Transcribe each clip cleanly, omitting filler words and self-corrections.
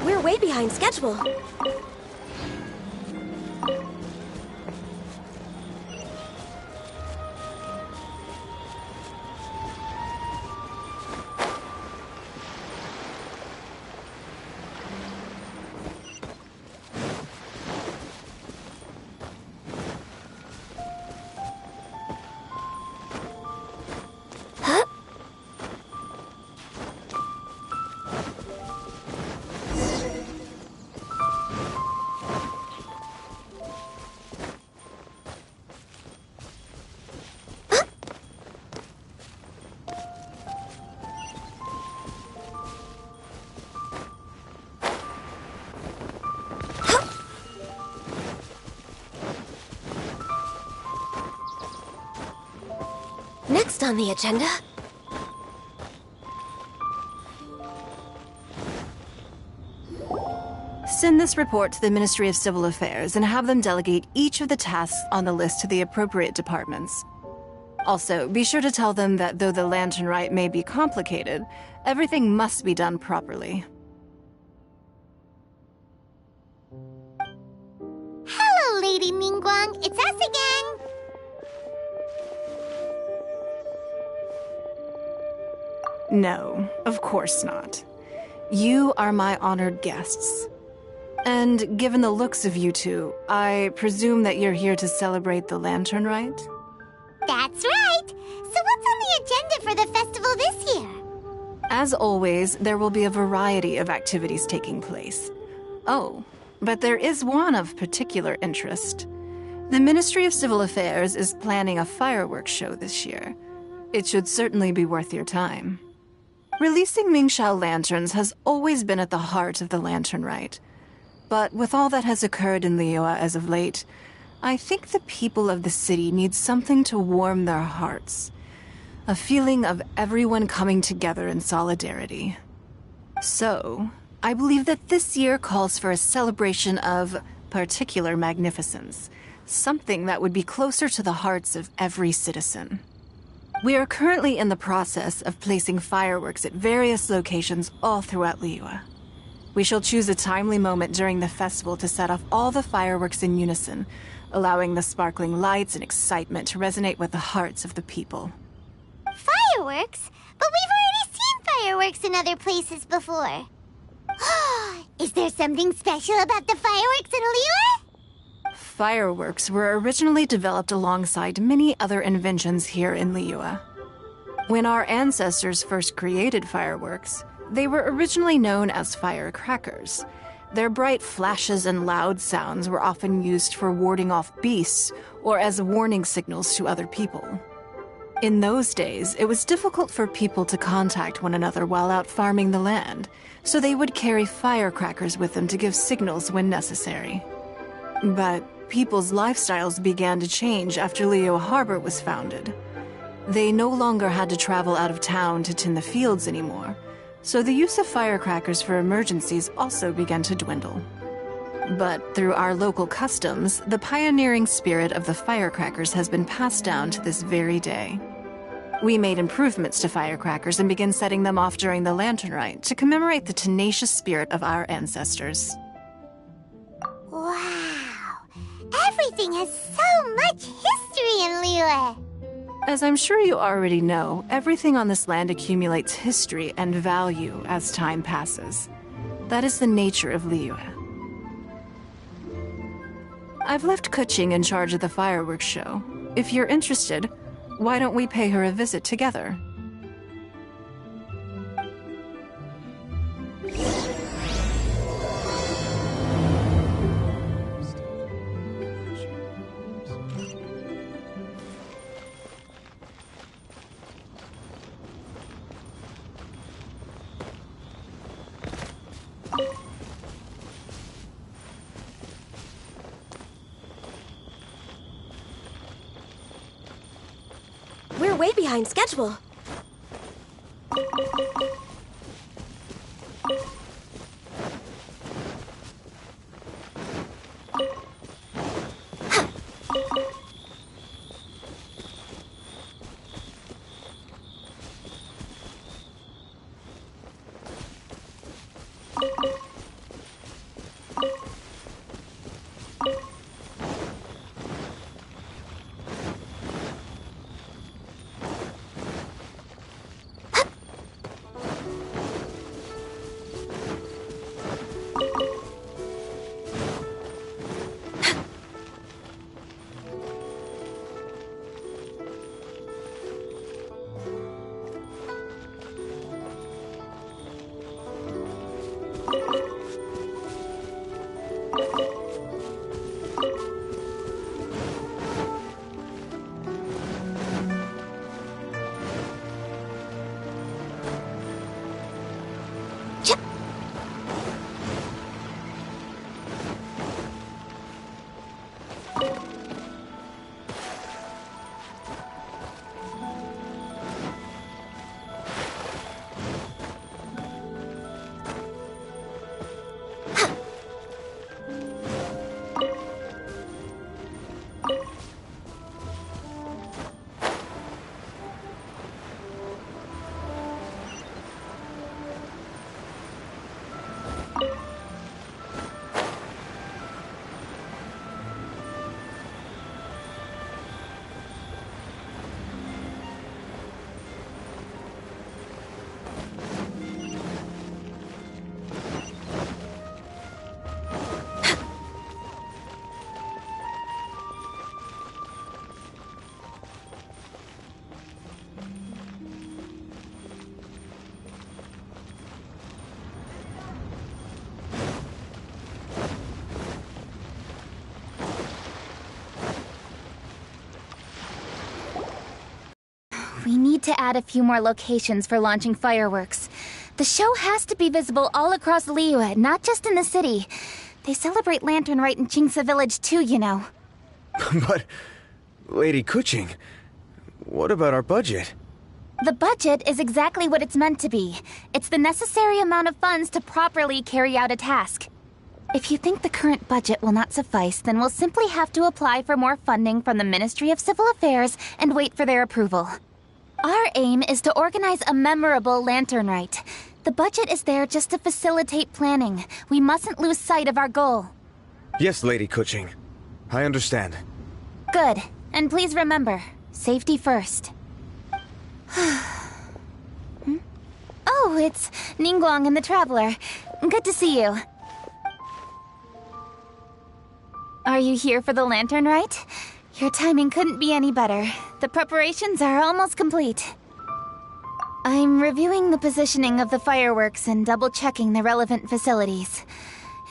We're way behind schedule. Next on the agenda... Send this report to the Ministry of Civil Affairs and have them delegate each of the tasks on the list to the appropriate departments. Also, be sure to tell them that though the Lantern Rite may be complicated, everything must be done properly. Hello, Lady Ningguang. It's us again. No, of course not. You are my honored guests. And given the looks of you two, I presume that you're here to celebrate the Lantern Rite? That's right. So what's on the agenda for the festival this year? As always, there will be a variety of activities taking place. Oh, but there is one of particular interest. The Ministry of Civil Affairs is planning a fireworks show this year. It should certainly be worth your time. Releasing Mingxiao lanterns has always been at the heart of the Lantern Rite. But with all that has occurred in Liyue as of late, I think the people of the city need something to warm their hearts. A feeling of everyone coming together in solidarity. So, I believe that this year calls for a celebration of particular magnificence. Something that would be closer to the hearts of every citizen. We are currently in the process of placing fireworks at various locations all throughout Liyue. We shall choose a timely moment during the festival to set off all the fireworks in unison, allowing the sparkling lights and excitement to resonate with the hearts of the people. Fireworks? But we've already seen fireworks in other places before. Is there something special about the fireworks in Liyue? Fireworks were originally developed alongside many other inventions here in Liyue. When our ancestors first created fireworks, they were originally known as firecrackers. Their bright flashes and loud sounds were often used for warding off beasts or as warning signals to other people. In those days, it was difficult for people to contact one another while out farming the land, so they would carry firecrackers with them to give signals when necessary. But people's lifestyles began to change after Liyue Harbor was founded. They no longer had to travel out of town to tend the fields anymore, so the use of firecrackers for emergencies also began to dwindle. But through our local customs, the pioneering spirit of the firecrackers has been passed down to this very day. We made improvements to firecrackers and began setting them off during the Lantern Rite to commemorate the tenacious spirit of our ancestors. Wow! Everything has so much history in Liyue! As I'm sure you already know, everything on this land accumulates history and value as time passes. That is the nature of Liyue. I've left Kuching in charge of the fireworks show. If you're interested, why don't we pay her a visit together? way behind schedule. We need to add a few more locations for launching fireworks. The show has to be visible all across Liyue, not just in the city. They celebrate Lantern Rite in Qingce Village too, you know. But, Lady Kuching, what about our budget? The budget is exactly what it's meant to be. It's the necessary amount of funds to properly carry out a task. If you think the current budget will not suffice, then we'll simply have to apply for more funding from the Ministry of Civil Affairs and wait for their approval. Our aim is to organize a memorable Lantern Rite. The budget is there just to facilitate planning. We mustn't lose sight of our goal. Yes, Lady Kuching. I understand. Good. And please remember, safety first. Oh, it's Ningguang and the Traveler. Good to see you. Are you here for the Lantern Rite? Your timing couldn't be any better. The preparations are almost complete. I'm reviewing the positioning of the fireworks and double-checking the relevant facilities.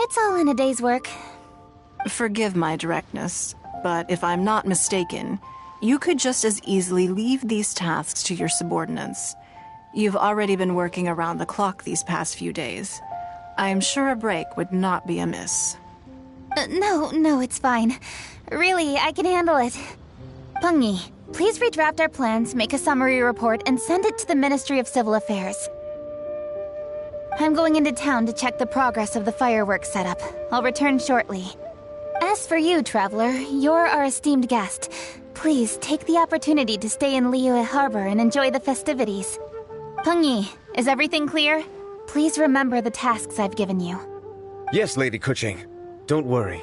It's all in a day's work. Forgive my directness, but if I'm not mistaken, you could just as easily leave these tasks to your subordinates. You've already been working around the clock these past few days. I'm sure a break would not be amiss. No, it's fine. Really, I can handle it. Pengyi, please redraft our plans, make a summary report, and send it to the Ministry of Civil Affairs. I'm going into town to check the progress of the fireworks setup. I'll return shortly. As for you, Traveler, you're our esteemed guest. Please take the opportunity to stay in Liyue Harbor and enjoy the festivities. Pengyi, is everything clear? Please remember the tasks I've given you. Yes, Lady Kuching. Don't worry.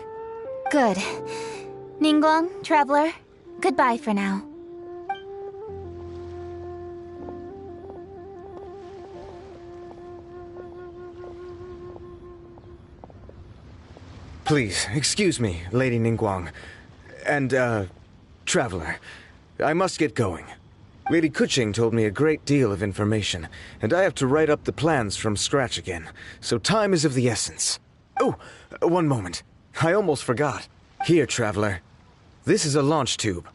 Good. Ningguang, Traveler, goodbye for now. Please, excuse me, Lady Ningguang. And, Traveler. I must get going. Lady Kuching told me a great deal of information, and I have to write up the plans from scratch again, so time is of the essence. Oh, one moment. I almost forgot. Here, Traveler. This is a launch tube.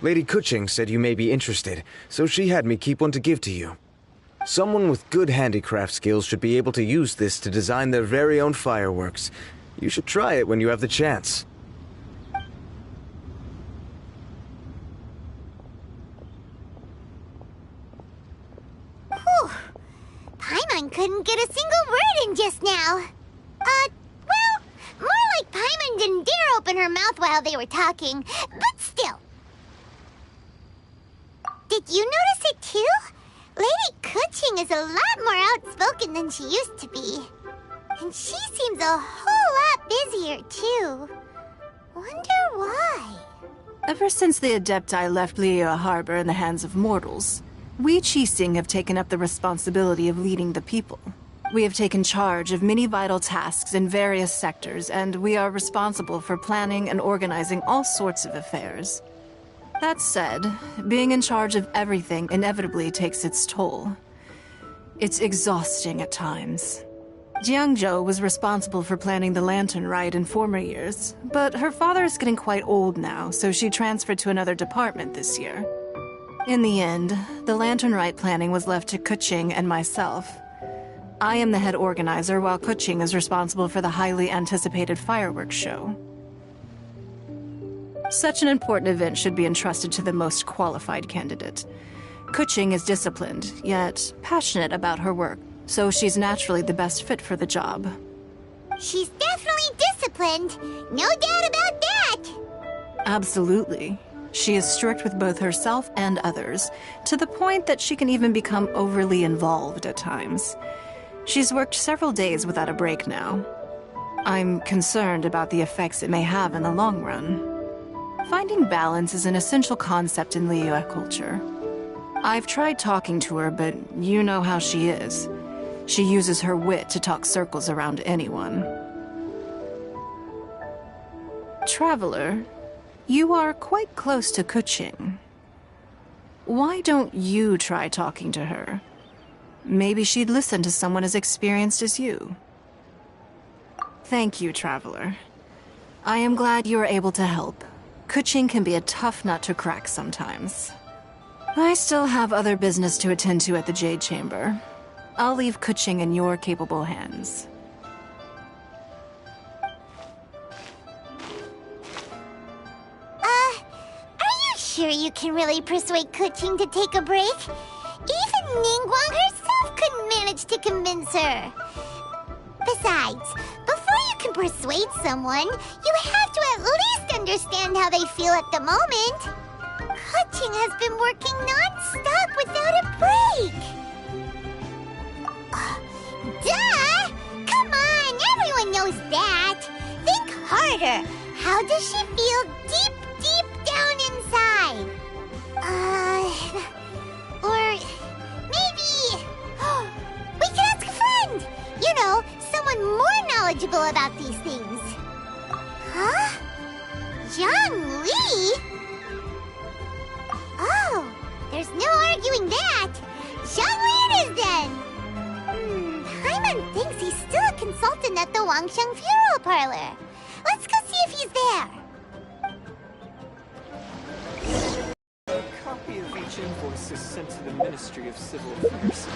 Lady Kuching said you may be interested, so she had me keep one to give to you. Someone with good handicraft skills should be able to use this to design their very own fireworks. You should try it when you have the chance. couldn't get a single word in just now. Well, more like Paimon didn't dare open her mouth while they were talking, but still. Did you notice it too? Lady Kuching is a lot more outspoken than she used to be. And she seems a whole lot busier too. Wonder why? Ever since the Adepti left Liyue Harbor in the hands of mortals, we Qixing have taken up the responsibility of leading the people. We have taken charge of many vital tasks in various sectors, and we are responsible for planning and organizing all sorts of affairs. That said, being in charge of everything inevitably takes its toll. It's exhausting at times. Jiangzhou was responsible for planning the Lantern Rite in former years, but her father is getting quite old now, so she transferred to another department this year. In the end, the Lantern Rite planning was left to Kuching and myself. I am the head organizer, while Kuching is responsible for the highly anticipated fireworks show. Such an important event should be entrusted to the most qualified candidate. Kuching is disciplined, yet passionate about her work, so she's naturally the best fit for the job. She's definitely disciplined. No doubt about that. Absolutely. She is strict with both herself and others, to the point that she can even become overly involved at times. She's worked several days without a break now. I'm concerned about the effects it may have in the long run. Finding balance is an essential concept in Liyue culture. I've tried talking to her, but you know how she is. She uses her wit to talk circles around anyone. Traveler, you are quite close to Kuching. Why don't you try talking to her? Maybe she'd listen to someone as experienced as you. Thank you, Traveler. I am glad you are able to help. Kuching can be a tough nut to crack sometimes. I still have other business to attend to at the Jade Chamber. I'll leave Kuching in your capable hands. Are you sure you can really persuade Kuching to take a break? Even Ningguang herself couldn't manage to convince her. Besides, before you can persuade someone, you have to at least understand how they feel at the moment. Kuching has been working non-stop without a break. Duh! Come on, everyone knows that. Think harder. How does she feel deep, deep down inside? Or maybe we could ask a friend. You know, someone more knowledgeable about these things. Huh? Zhang Li? Oh, there's no arguing that. Zhang Li it is then. Paimon thinks he's still a consultant at the Wangsheng Funeral Parlor. Let's go see if he's there. A copy of each invoice is sent to the Ministry of Civil Affairs.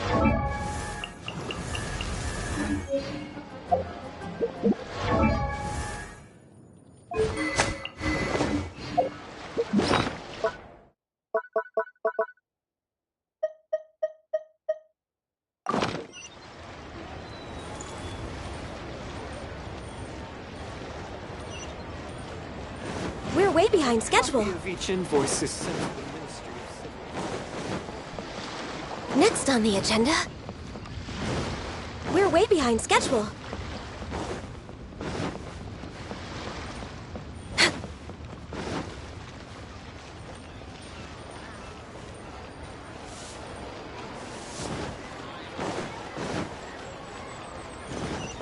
We're way behind schedule. A copy of each invoice is sent to the Ministry of Civil. Next on the agenda. We're way behind schedule.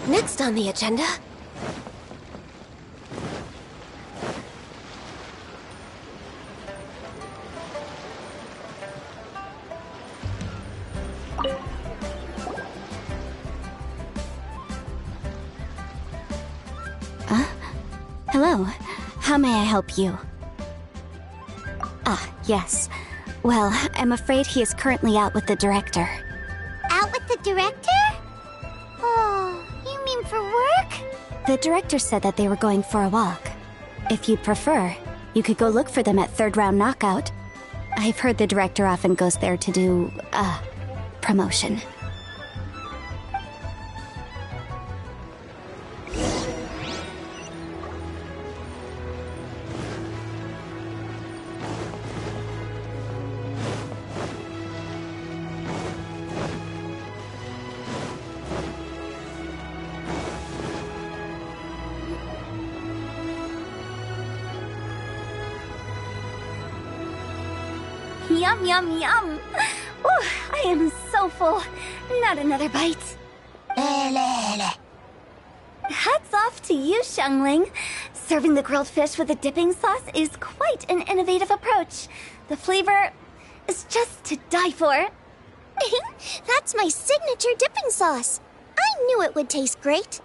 Next on the agenda. Hello. How may I help you? Ah, yes. Well, I'm afraid he is currently out with the director. Out with the director? Oh, you mean for work? The director said that they were going for a walk. If you'd prefer, you could go look for them at third round knockout. I've heard the director often goes there to do, promotion. yum, yum, yum. Ooh, I am so full. Not another bite. Hats off to you, Xiangling. Serving the grilled fish with a dipping sauce is quite an innovative approach. The flavor is just to die for. That's my signature dipping sauce. I knew it would taste great.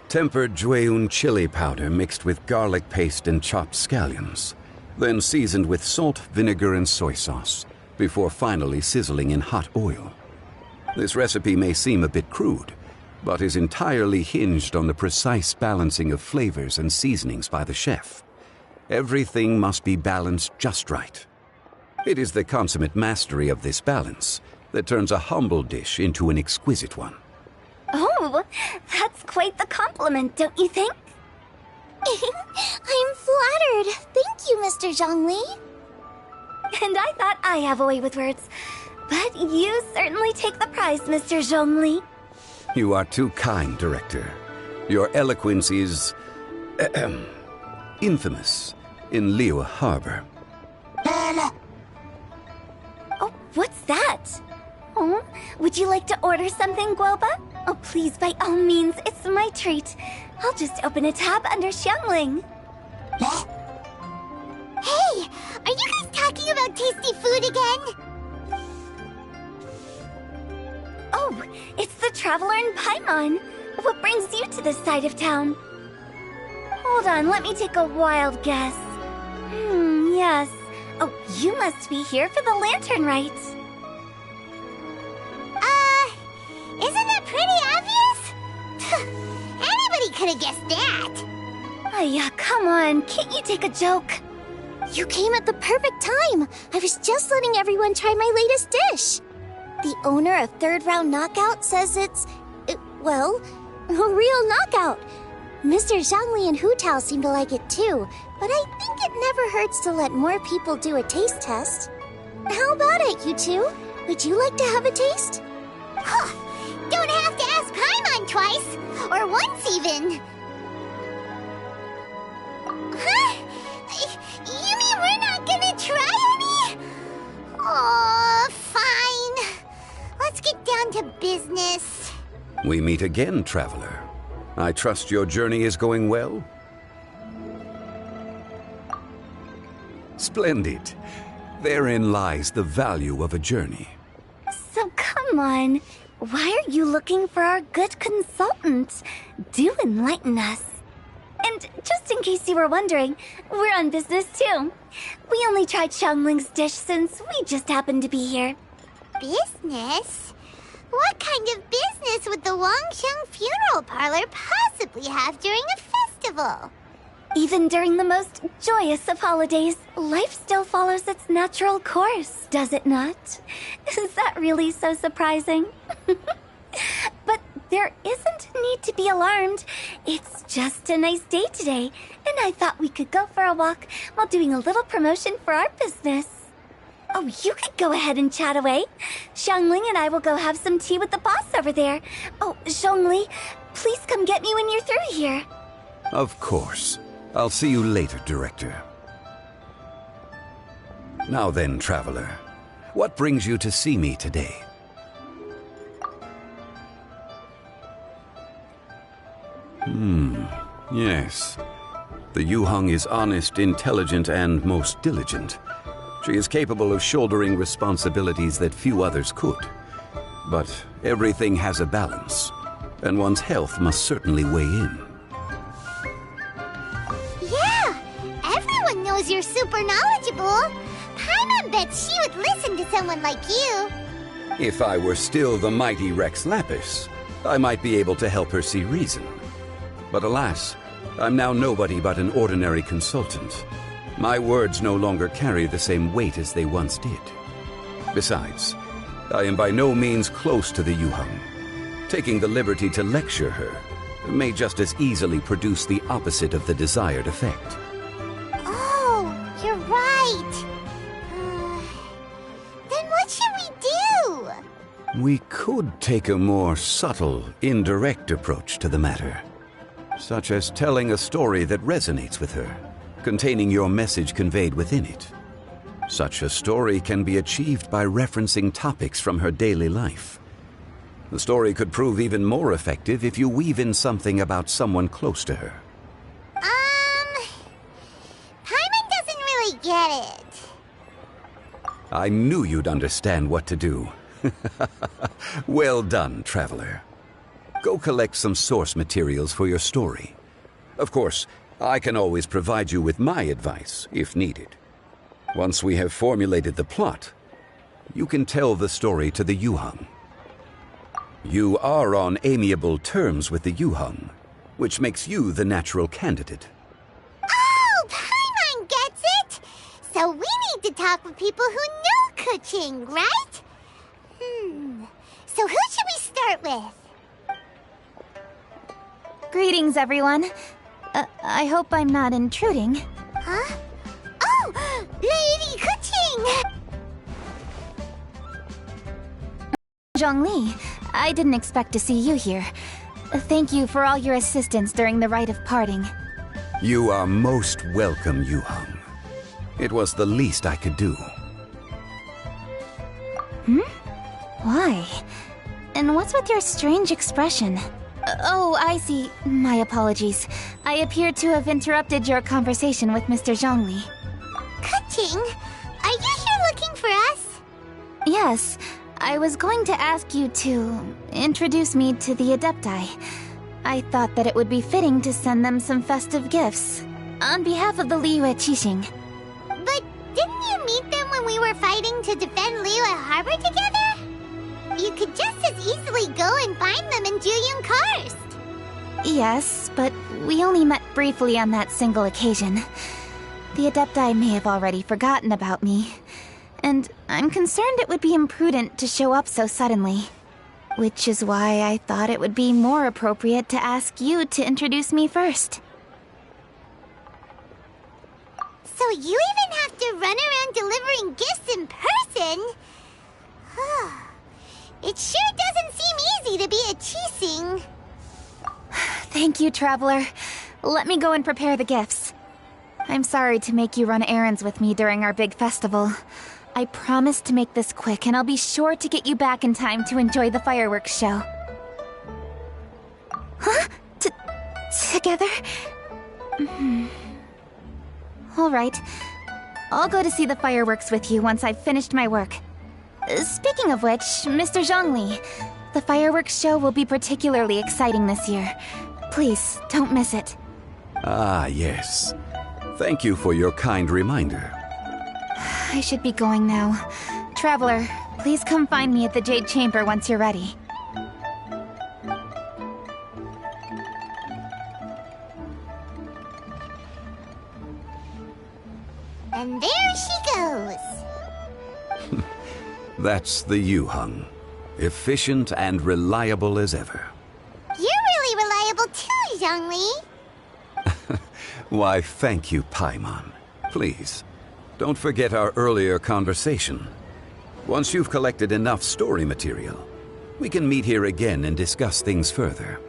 Tempered Jueyun chili powder mixed with garlic paste and chopped scallions, then seasoned with salt, vinegar, and soy sauce, before finally sizzling in hot oil. This recipe may seem a bit crude, but is entirely hinged on the precise balancing of flavors and seasonings by the chef. Everything must be balanced just right. It is the consummate mastery of this balance that turns a humble dish into an exquisite one. Oh, that's quite the compliment, don't you think? I'm flattered. Thank you, Mr. Zhongli. And I thought I have a way with words. But you certainly take the prize, Mr. Zhongli. You are too kind, Director. Your eloquence is infamous in Liyue Harbor. Oh, what's that? Oh, would you like to order something, Guoba? Oh, please, by all means, it's my treat. I'll just open a tab under Xiangling. Hey, are you guys talking about tasty food again? Oh, it's the Traveler in Paimon. What brings you to this side of town? Hold on, let me take a wild guess. Yes. Oh, you must be here for the Lantern Rite. Isn't that pretty obvious? Anybody could have guessed that. Oh, yeah, come on. Can't you take a joke? You came at the perfect time. I was just letting everyone try my latest dish. The owner of Third Round Knockout says it's, well, a real knockout. Mr. Zhongli and Hu Tao seem to like it too, but I think it never hurts to let more people do a taste test. How about it, you two? Would you like to have a taste? Don't have to ask Paimon twice, or once even. Huh? You mean we're not gonna try any? Oh, fine. Let's get down to business. We meet again, Traveler. I trust your journey is going well? Splendid. Therein lies the value of a journey. So come on. Why are you looking for our good consultant? Do enlighten us. And just in case you were wondering, we're on business too. We only tried Xiangling's dish since we just happened to be here. Business? What kind of business would the Wangsheng Funeral Parlor possibly have during a festival? Even during the most joyous of holidays, life still follows its natural course, does it not? Is that really so surprising? But there isn't a need to be alarmed. It's just a nice day today, and I thought we could go for a walk while doing a little promotion for our business. Oh, you could go ahead and chat away. Xiangling and I will go have some tea with the boss over there. Oh, Zhongli, please come get me when you're through here. Of course. I'll see you later, Director. Now then, Traveler, what brings you to see me today? Yes. The Yuheng is honest, intelligent, and most diligent. She is capable of shouldering responsibilities that few others could. But everything has a balance, and one's health must certainly weigh in. Yeah, everyone knows you're super knowledgeable. Paimon bets she would listen to someone like you. If I were still the mighty Rex Lapis, I might be able to help her see reason. But alas, I'm now nobody but an ordinary consultant. My words no longer carry the same weight as they once did. Besides, I am by no means close to the Yuheng. Taking the liberty to lecture her may just as easily produce the opposite of the desired effect. Oh, you're right. Then what should we do? We could take a more subtle, indirect approach to the matter, such as telling a story that resonates with her, containing your message conveyed within it. Such a story can be achieved by referencing topics from her daily life. The story could prove even more effective if you weave in something about someone close to her. Paimon doesn't really get it. I knew you'd understand what to do. Well done, Traveler. Go collect some source materials for your story. Of course, I can always provide you with my advice, if needed. Once we have formulated the plot, you can tell the story to the Yuheng. You are on amiable terms with the Yuheng, which makes you the natural candidate. Oh, Paimon gets it! So we need to talk with people who know Kuching, right? So who should we start with? Greetings, everyone. I hope I'm not intruding. Huh? Oh! Lady Kuching! Zhongli, I didn't expect to see you here. Thank you for all your assistance during the rite of parting. You are most welcome, Yuheng. It was the least I could do. Why? And what's with your strange expression? Oh, I see. My apologies. I appear to have interrupted your conversation with Mr. Zhongli. Kuching, are you here looking for us? Yes, I was going to ask you to introduce me to the Adepti. I thought that it would be fitting to send them some festive gifts. On behalf of the Liyue Qixing. But didn't you meet them when we were fighting to defend Liyue Harbor together? You could just as easily go and find them in Juyun Karst. Yes, but we only met briefly on that single occasion. The Adepti may have already forgotten about me. And I'm concerned it would be imprudent to show up so suddenly. Which is why I thought it would be more appropriate to ask you to introduce me first. So you even have to run around delivering gifts in person? It sure doesn't seem easy to be a Qixing. Thank you, Traveler. Let me go and prepare the gifts. I'm sorry to make you run errands with me during our big festival. I promise to make this quick, and I'll be sure to get you back in time to enjoy the fireworks show. Huh? Together? All right. I'll go to see the fireworks with you once I've finished my work. Speaking of which, Mr. Zhongli, the fireworks show will be particularly exciting this year. Please, don't miss it. Ah, yes. Thank you for your kind reminder. I should be going now. Traveler, please come find me at the Jade Chamber once you're ready. And there she goes. That's the Yuheng. Efficient and reliable as ever. You're really reliable too, Zhongli. Why, thank you, Paimon. Please, don't forget our earlier conversation. Once you've collected enough story material, we can meet here again and discuss things further.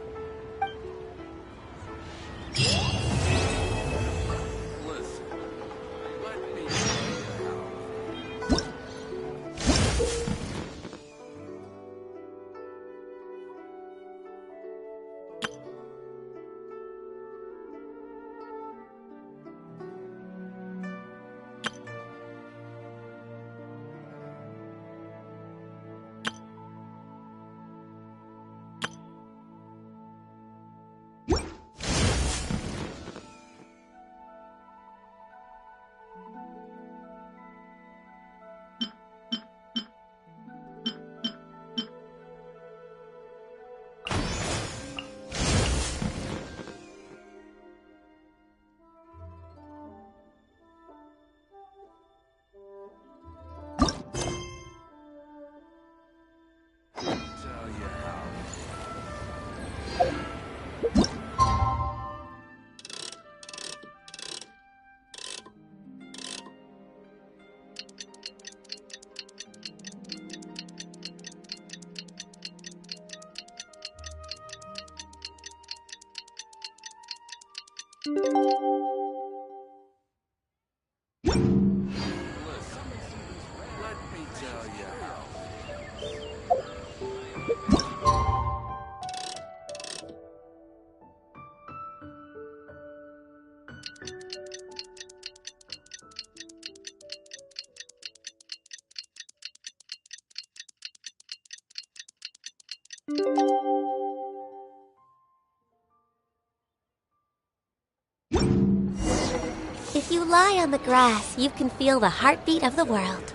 If you lie on the grass, you can feel the heartbeat of the world.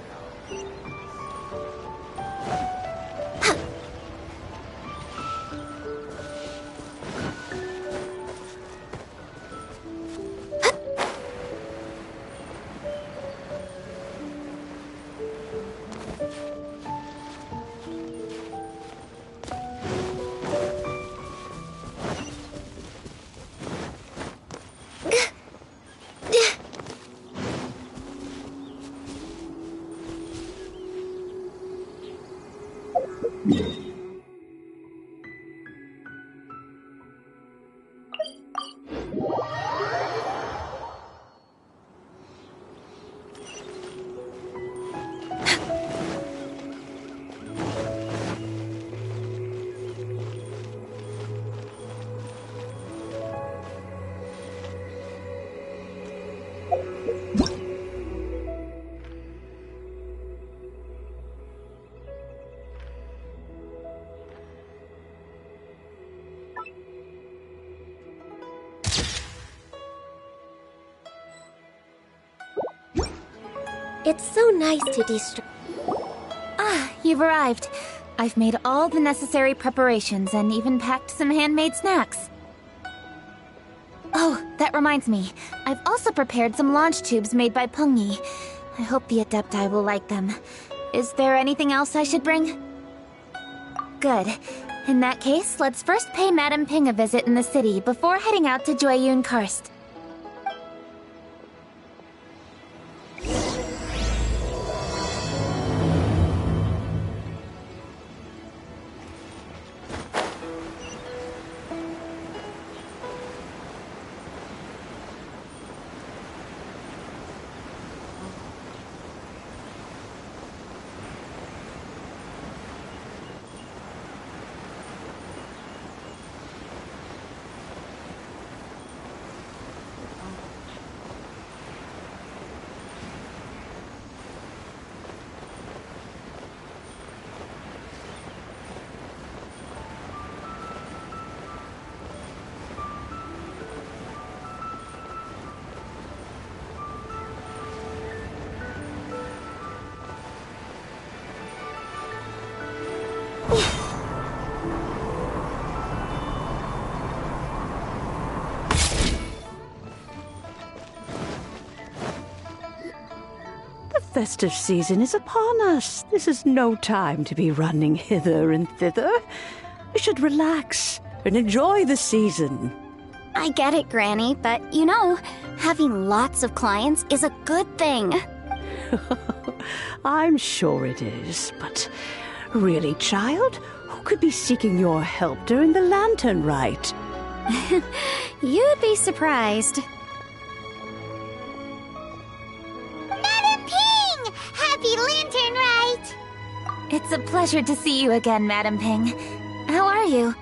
It's so nice to distract. Ah, you've arrived. I've made all the necessary preparations and even packed some handmade snacks. Oh, that reminds me. I've also prepared some launch tubes made by Pungi. I hope the Adepti will like them. Is there anything else I should bring? Good. In that case, let's first pay Madame Ping a visit in the city before heading out to Jueyun Karst. The festive season is upon us. This is no time to be running hither and thither. We should relax and enjoy the season. I get it, Granny, but you know, having lots of clients is a good thing. I'm sure it is, but really, child, who could be seeking your help during the Lantern Rite? You'd be surprised. Madam Ping! Happy Lantern Rite! It's a pleasure to see you again, Madam Ping. How are you?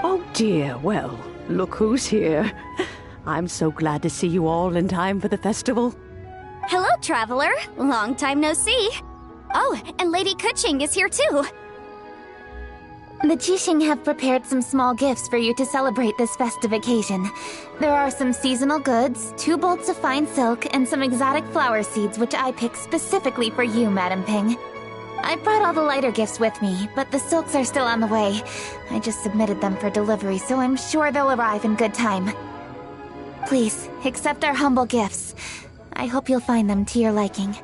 Oh dear, well, look who's here. I'm so glad to see you all in time for the festival. Hello, traveler. Long time no see. Oh, and Lady Kuching is here too. The Qixing have prepared some small gifts for you to celebrate this festive occasion. There are some seasonal goods, 2 bolts of fine silk, and some exotic flower seeds which I picked specifically for you, Madam Ping. I brought all the lighter gifts with me, but the silks are still on the way. I just submitted them for delivery, so I'm sure they'll arrive in good time. Please, accept our humble gifts. I hope you'll find them to your liking.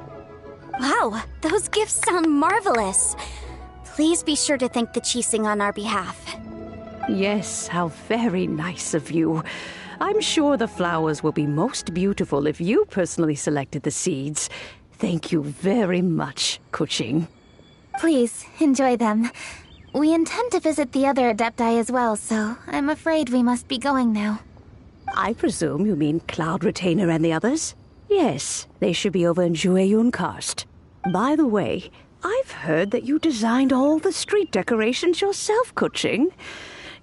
Wow, those gifts sound marvelous. Please be sure to thank the Qixing on our behalf. Yes, how very nice of you. I'm sure the flowers will be most beautiful if you personally selected the seeds. Thank you very much, Kuching. Please, enjoy them. We intend to visit the other Adepti as well, so I'm afraid we must be going now. I presume you mean Cloud Retainer and the others? Yes, they should be over in Jueyun Karst. By the way, I've heard that you designed all the street decorations yourself, Kuching.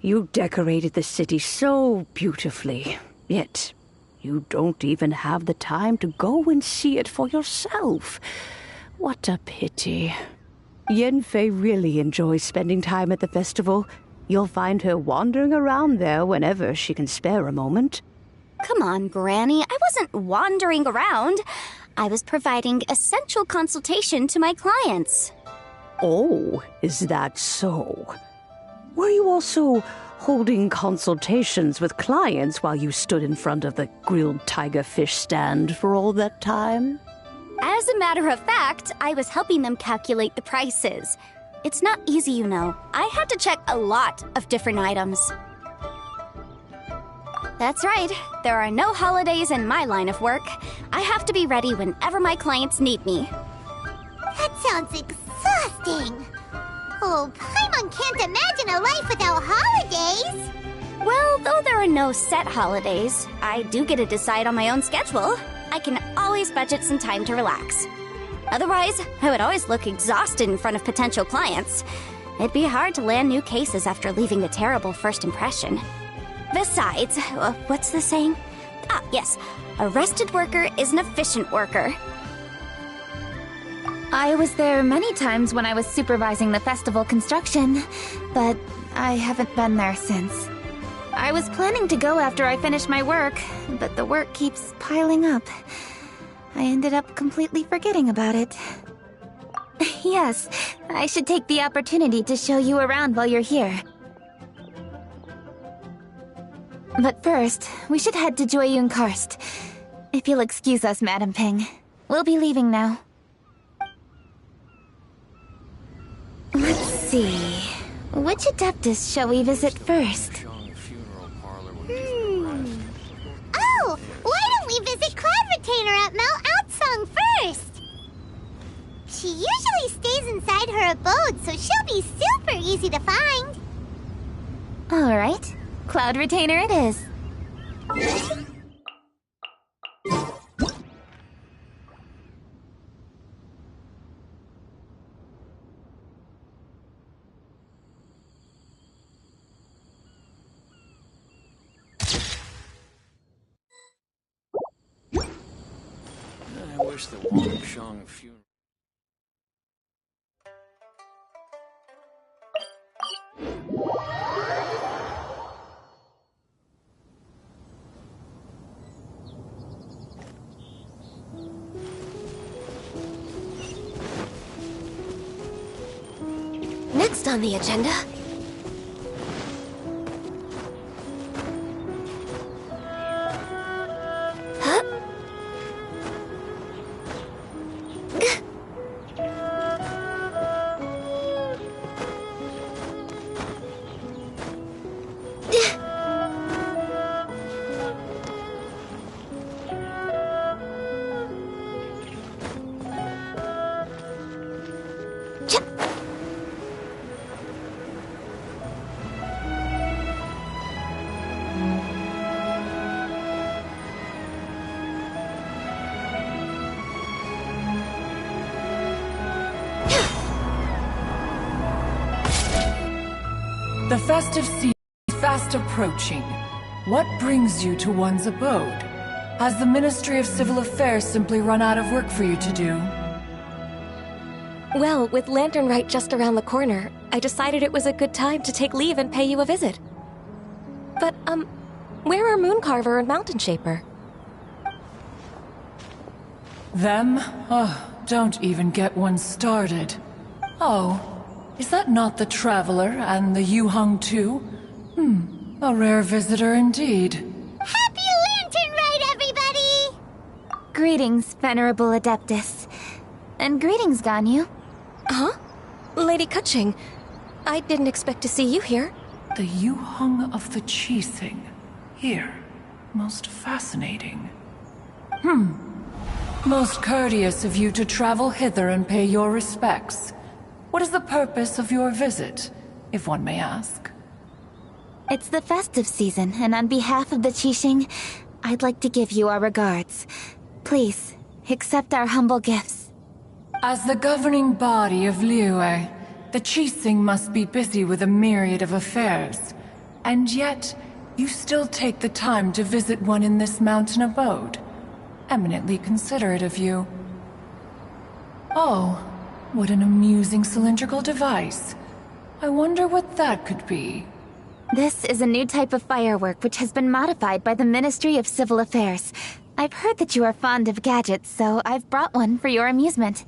You decorated the city so beautifully, yet you don't even have the time to go and see it for yourself. What a pity. Yanfei really enjoys spending time at the festival. You'll find her wandering around there whenever she can spare a moment. Come on, Granny. I wasn't wandering around. I was providing essential consultation to my clients. Oh, is that so? Were you also holding consultations with clients while you stood in front of the grilled tiger fish stand for all that time? As a matter of fact, I was helping them calculate the prices. It's not easy, you know. I had to check a lot of different items. That's right. There are no holidays in my line of work. I have to be ready whenever my clients need me. That sounds exhausting. Oh, Paimon can't imagine a life without holidays. Well, though there are no set holidays, I do get to decide on my own schedule. I can always budget some time to relax. Otherwise, I would always look exhausted in front of potential clients. It'd be hard to land new cases after leaving a terrible first impression. Besides, what's the saying? Ah, yes. A rested worker is an efficient worker. I was there many times when I was supervising the festival construction, but I haven't been there since. I was planning to go after I finished my work, but the work keeps piling up. I ended up completely forgetting about it. Yes, I should take the opportunity to show you around while you're here. But first, we should head to Joyun Karst. If you'll excuse us, Madam Ping. We'll be leaving now. Let's see. Which Adeptus shall we visit first? Oh, why don't we visit Cloud Retainer at Mount Outsong first? She usually stays inside her abode, so she'll be super easy to find. Alright. Cloud Retainer it is. I wish the Wangshang funeral... Next on the agenda... Huh? The festive season is fast approaching. What brings you to one's abode? Has the Ministry of Civil Affairs simply run out of work for you to do? Well, with Lantern Rite just around the corner, I decided it was a good time to take leave and pay you a visit. But, where are Mooncarver and Mountain Shaper? Them? Oh, don't even get one started. Oh, is that not the Traveler and the Yuheng too? A rare visitor indeed. Happy Lantern Rite, everybody! Greetings, Venerable Adeptus. And greetings, Ganyu. Huh? Lady Kuching, I didn't expect to see you here. The Yuheng of the Qixing. Here. Most fascinating. Most courteous of you to travel hither and pay your respects. What is the purpose of your visit, if one may ask? It's the festive season, and on behalf of the Qixing, I'd like to give you our regards. Please, accept our humble gifts. As the governing body of Liyue, the Qixing must be busy with a myriad of affairs. And yet, you still take the time to visit one in this mountain abode. Eminently considerate of you. Oh, what an amusing cylindrical device. I wonder what that could be. This is a new type of firework which has been modified by the Ministry of Civil Affairs. I've heard that you are fond of gadgets, so I've brought one for your amusement.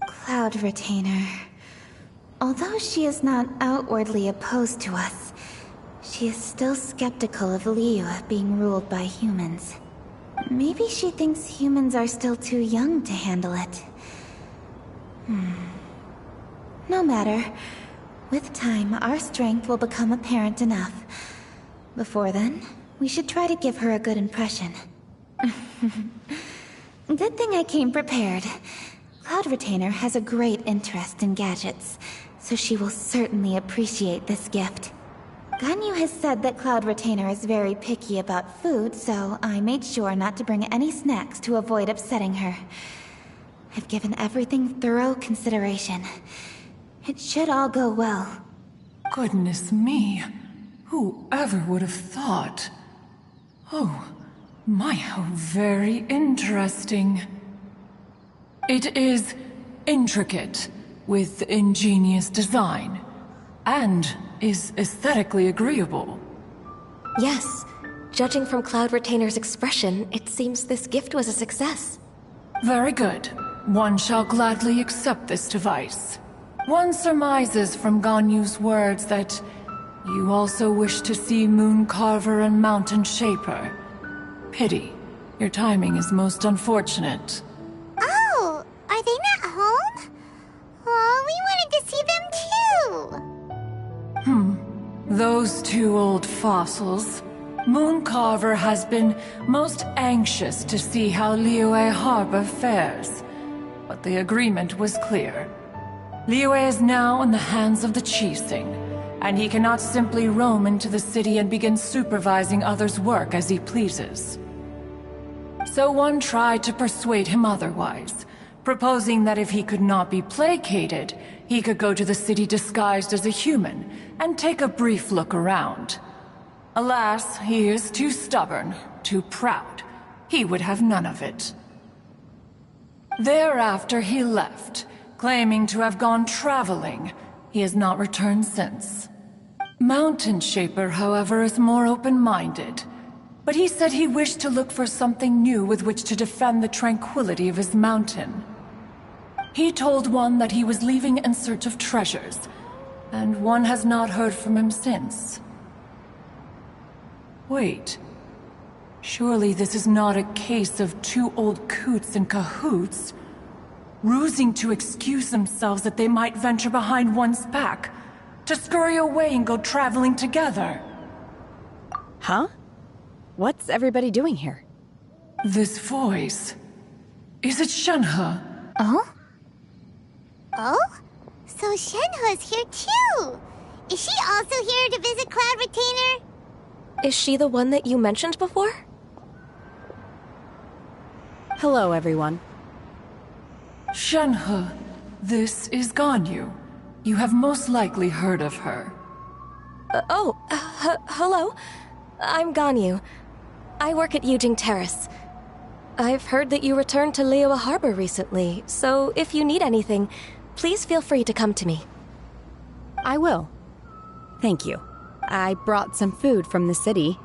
Cloud Retainer. Although she is not outwardly opposed to us, she is still skeptical of Liyue being ruled by humans. Maybe she thinks humans are still too young to handle it. No matter. With time, our strength will become apparent enough. Before then, we should try to give her a good impression. Good thing I came prepared. Cloud Retainer has a great interest in gadgets, so she will certainly appreciate this gift. Ganyu has said that Cloud Retainer is very picky about food, so I made sure not to bring any snacks to avoid upsetting her. I've given everything thorough consideration. It should all go well. Goodness me. Whoever would have thought? Oh, my, how very interesting. It is intricate, with ingenious design, and is aesthetically agreeable. Yes. Judging from Cloud Retainer's expression, it seems this gift was a success. Very good. One shall gladly accept this device. One surmises from Ganyu's words that you also wish to see Moon Carver and Mountain Shaper. Pity. Your timing is most unfortunate. Oh, are they not home? Oh, we wanted to see them too. Those two old fossils. Moon Carver has been most anxious to see how Liyue Harbor fares. But the agreement was clear. Liyue is now in the hands of the Qixing, and he cannot simply roam into the city and begin supervising others' work as he pleases. So one tried to persuade him otherwise, proposing that if he could not be placated, he could go to the city disguised as a human and take a brief look around. Alas, he is too stubborn, too proud. He would have none of it. Thereafter he left, claiming to have gone traveling. He has not returned since. Mountain Shaper, however, is more open-minded. But he said he wished to look for something new with which to defend the tranquility of his mountain. He told one that he was leaving in search of treasures, and one has not heard from him since. Wait. Surely this is not a case of two old coots in cahoots, rusing to excuse themselves that they might venture behind one's back, to scurry away and go traveling together. Huh? What's everybody doing here? This voice... Is it Shenhe? Oh? Oh? So Shenhe's here too! Is she also here to visit Cloud Retainer? Is she the one that you mentioned before? Hello, everyone. Shenhe, this is Ganyu. You have most likely heard of her. Hello. I'm Ganyu. I work at Yujing Terrace. I've heard that you returned to Liyue Harbor recently, so if you need anything, please feel free to come to me. I will. Thank you. I brought some food from the city.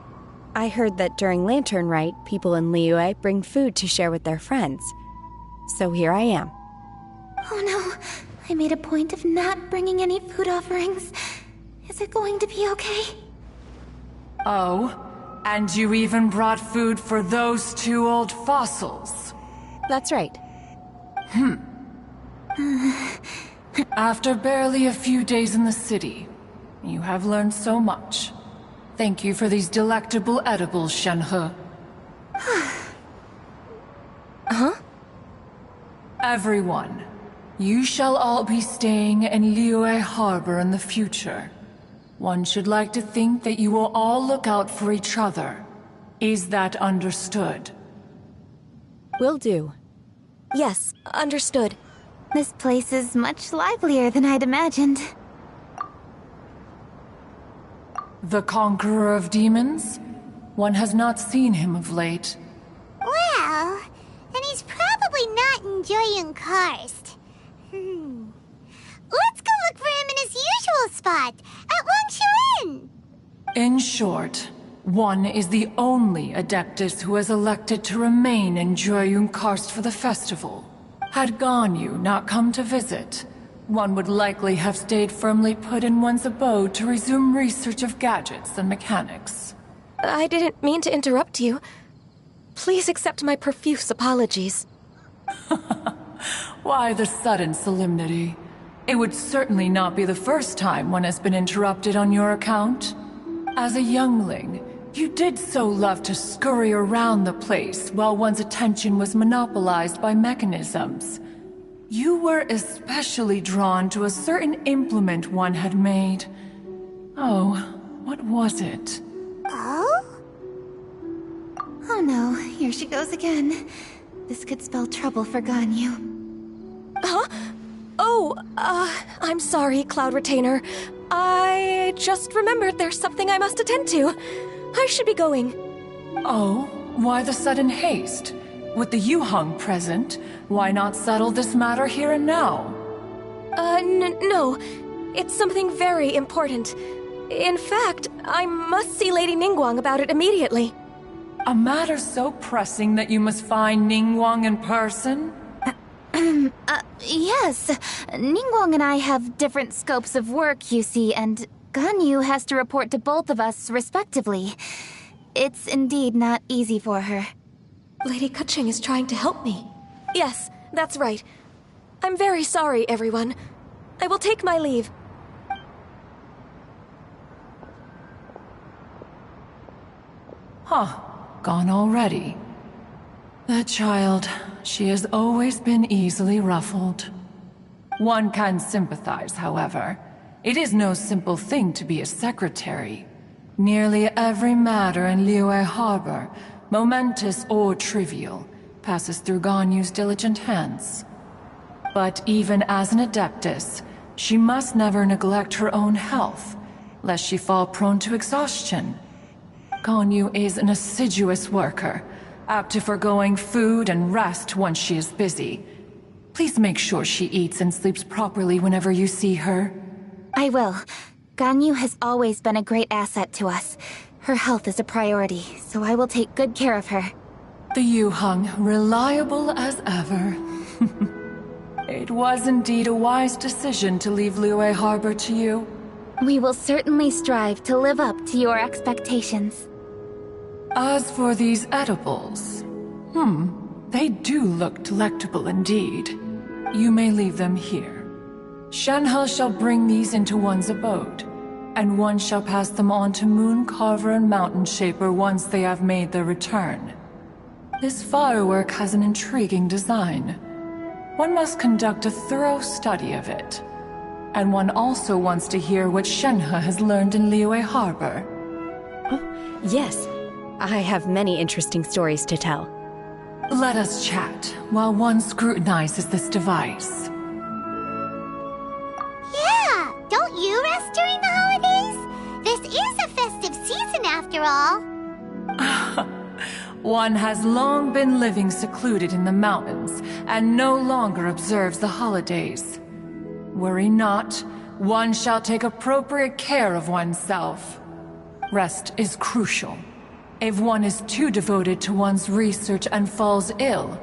I heard that during Lantern Rite, people in Liyue bring food to share with their friends. So here I am. Oh no, I made a point of not bringing any food offerings. Is it going to be okay? Oh? And you even brought food for those two old fossils? That's right. After barely a few days in the city, you have learned so much. Thank you for these delectable edibles, Shenhe. Huh? Everyone, you shall all be staying in Liyue Harbor in the future. One should like to think that you will all look out for each other. Is that understood? Will do. Yes, understood. This place is much livelier than I'd imagined. The Conqueror of Demons? One has not seen him of late. Well, then he's probably not enjoying Karst. Let's go look for him in his usual spot, at Wangshuin! In short, one is the only Adeptus who has elected to remain in Jueyun Karst for the festival. Had Ganyu not come to visit, one would likely have stayed firmly put in one's abode to resume research of gadgets and mechanics. I didn't mean to interrupt you. Please accept my profuse apologies. Why the sudden solemnity? It would certainly not be the first time one has been interrupted on your account. As a youngling, you did so love to scurry around the place while one's attention was monopolized by mechanisms. You were especially drawn to a certain implement one had made. Oh, what was it? Oh? Oh no, here she goes again. This could spell trouble for Ganyu. Huh? Oh, I'm sorry, Cloud Retainer. I just remembered there's something I must attend to. I should be going. Oh, why the sudden haste? With the Yuheng present, why not settle this matter here and now? No. It's something very important. In fact, I must see Lady Ningguang about it immediately. A matter so pressing that you must find Ningguang in person? Yes. Ningguang and I have different scopes of work, you see, and Ganyu has to report to both of us respectively. It's indeed not easy for her. Lady Keqing is trying to help me. Yes, that's right. I'm very sorry, everyone. I will take my leave. Huh. Gone already. That child, she has always been easily ruffled. One can sympathize, however. It is no simple thing to be a secretary. Nearly every matter in Liyue Harbor, momentous or trivial, passes through Ganyu's diligent hands. But even as an Adeptus, she must never neglect her own health, lest she fall prone to exhaustion. Ganyu is an assiduous worker, apt to forgoing food and rest once she is busy. Please make sure she eats and sleeps properly whenever you see her. I will. Ganyu has always been a great asset to us. Her health is a priority, so I will take good care of her. The Yuheng, reliable as ever. It was indeed a wise decision to leave Liyue Harbor to you. We will certainly strive to live up to your expectations. As for these edibles, they do look delectable indeed. You may leave them here. Shenhe shall bring these into one's abode, and one shall pass them on to Moon Carver and Mountain Shaper once they have made their return. This firework has an intriguing design. One must conduct a thorough study of it. And one also wants to hear what Shenhe has learned in Liyue Harbor. Yes, I have many interesting stories to tell. Let us chat while one scrutinizes this device. Yeah, don't you rest during the holidays? This is a festive season after all. One has long been living secluded in the mountains and no longer observes the holidays. Worry not, one shall take appropriate care of oneself. Rest is crucial. If one is too devoted to one's research and falls ill,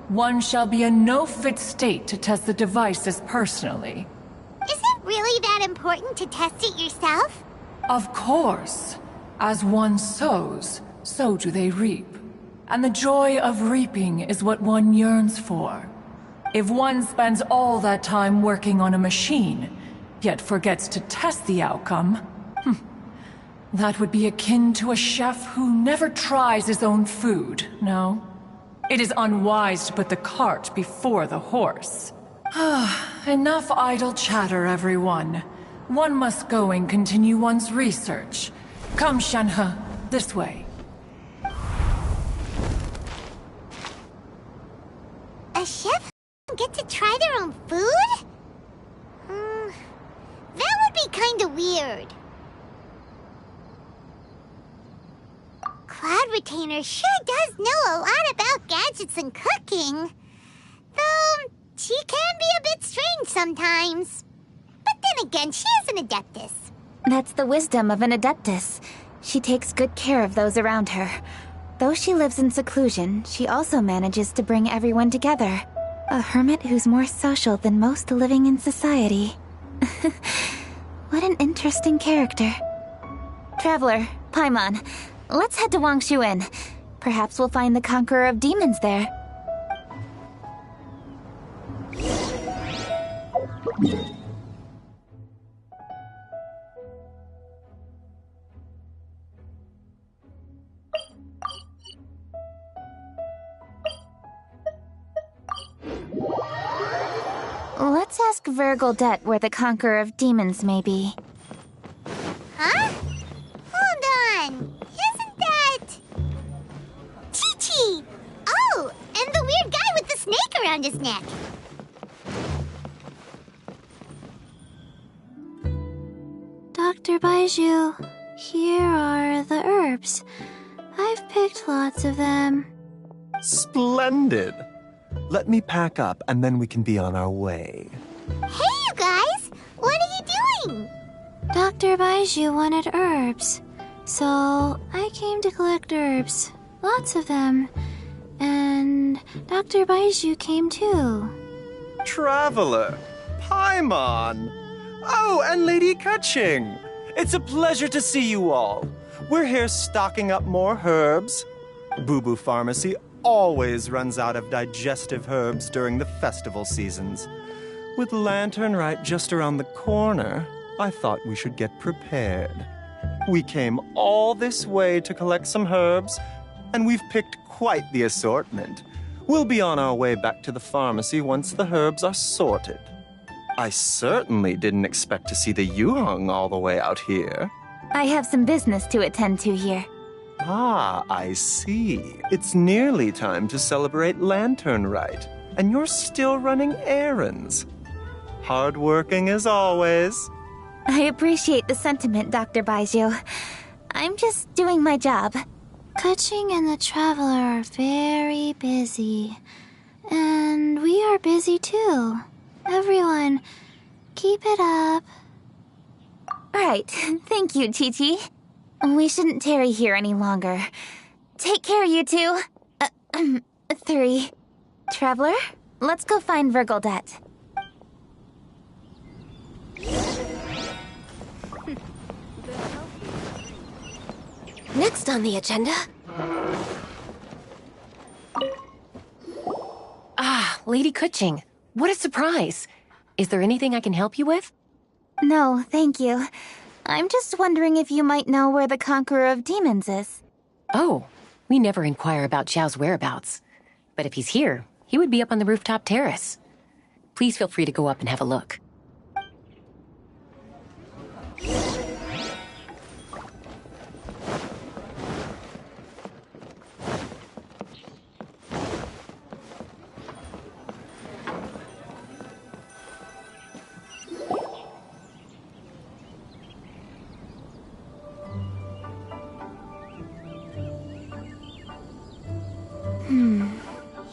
one shall be in no fit state to test the devices personally. Is it really that important to test it yourself? Of course. As one sows, so do they reap. And the joy of reaping is what one yearns for. If one spends all that time working on a machine, yet forgets to test the outcome, that would be akin to a chef who never tries his own food, no? It is unwise to put the cart before the horse. Enough idle chatter, everyone. One must go and continue one's research. Come, Shenhe, this way. A chef get to try their own food? That would be kinda weird. Cloud Retainer sure does know a lot about gadgets and cooking. Though, she can be a bit strange sometimes. But then again, she is an Adeptus. That's the wisdom of an adeptus. She takes good care of those around her. Though she lives in seclusion, she also manages to bring everyone together. A hermit who's more social than most living in society. What an interesting character. Traveler, Paimon, let's head to Wangshuin. Perhaps we'll find the Conqueror of Demons there. Let's ask Vergoldet where the Conqueror of Demons may be. Huh? Hold on. Isn't that... Chi-Chi? Oh, and the weird guy with the snake around his neck. Dr. Baiju, here are the herbs. I've picked lots of them. Splendid! Let me pack up and then we can be on our way. Hey, you guys! What are you doing? Dr. Baiju wanted herbs, so I came to collect herbs. Lots of them. And Dr. Baiju came too. Traveler! Paimon! Oh, and Lady Kaching! It's a pleasure to see you all. We're here stocking up more herbs. Boo Boo Pharmacy always runs out of digestive herbs during the festival seasons. With Lantern Rite just around the corner, I thought we should get prepared. We came all this way to collect some herbs, and we've picked quite the assortment. We'll be on our way back to the pharmacy once the herbs are sorted. I certainly didn't expect to see the Yuheng all the way out here. I have some business to attend to here. Ah, I see. It's nearly time to celebrate Lantern Rite, and you're still running errands. Hardworking as always. I appreciate the sentiment, Dr. Baiju. I'm just doing my job. Kaching and the Traveler are very busy. And we are busy too. Everyone, keep it up. Right. Thank you, Chi-Chi. We shouldn't tarry here any longer. Take care, you two. 3. Traveler, let's go find Vergoldet. Next on the agenda... Ah, Lady Kaching. What a surprise. Is there anything I can help you with? No, thank you. I'm just wondering if you might know where the Conqueror of Demons is. Oh, we never inquire about Xiao's whereabouts. But if he's here, he would be up on the rooftop terrace. Please feel free to go up and have a look.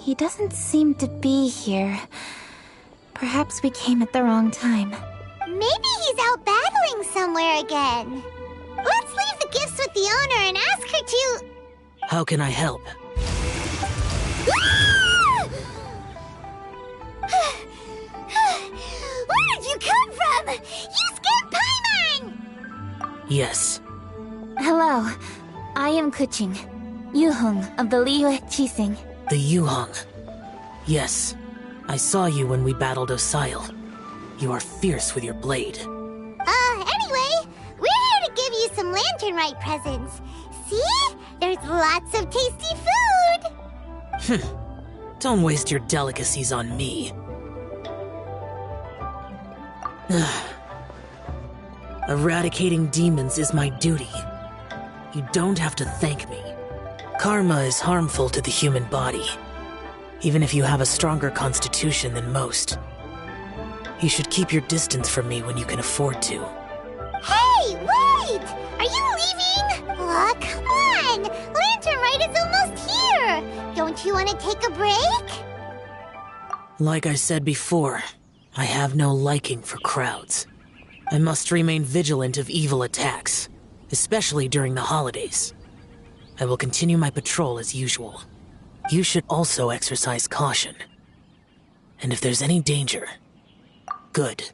He doesn't seem to be here. Perhaps we came at the wrong time. Maybe he's out battling somewhere again. Let's leave the gifts with the owner and ask her to... How can I help? Where did you come from? You scared Paimon! Yes. Hello. I am Kuching, Yuheng of the Liyue Qixing. The Yuheng. Yes. I saw you when we battled Osile. You are fierce with your blade. Anyway, we're here to give you some Lantern Rite presents. See? There's lots of tasty food! Don't waste your delicacies on me. Eradicating demons is my duty. You don't have to thank me. Karma is harmful to the human body, even if you have a stronger constitution than most. You should keep your distance from me when you can afford to. Hey, wait! Are you leaving? Aw, come on! Lantern Rite is almost here! Don't you want to take a break? Like I said before, I have no liking for crowds. I must remain vigilant of evil attacks, especially during the holidays. I will continue my patrol as usual. You should also exercise caution. And if there's any danger, good.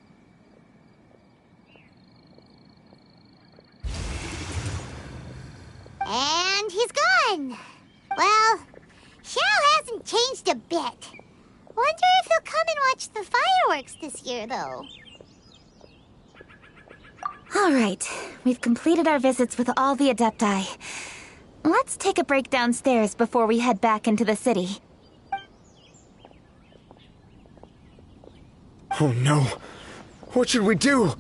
And he's gone. Well, Xiao hasn't changed a bit. Wonder if he'll come and watch the fireworks this year, though. All right, we've completed our visits with all the Adepti. Let's take a break downstairs before we head back into the city. Oh no! What should we do?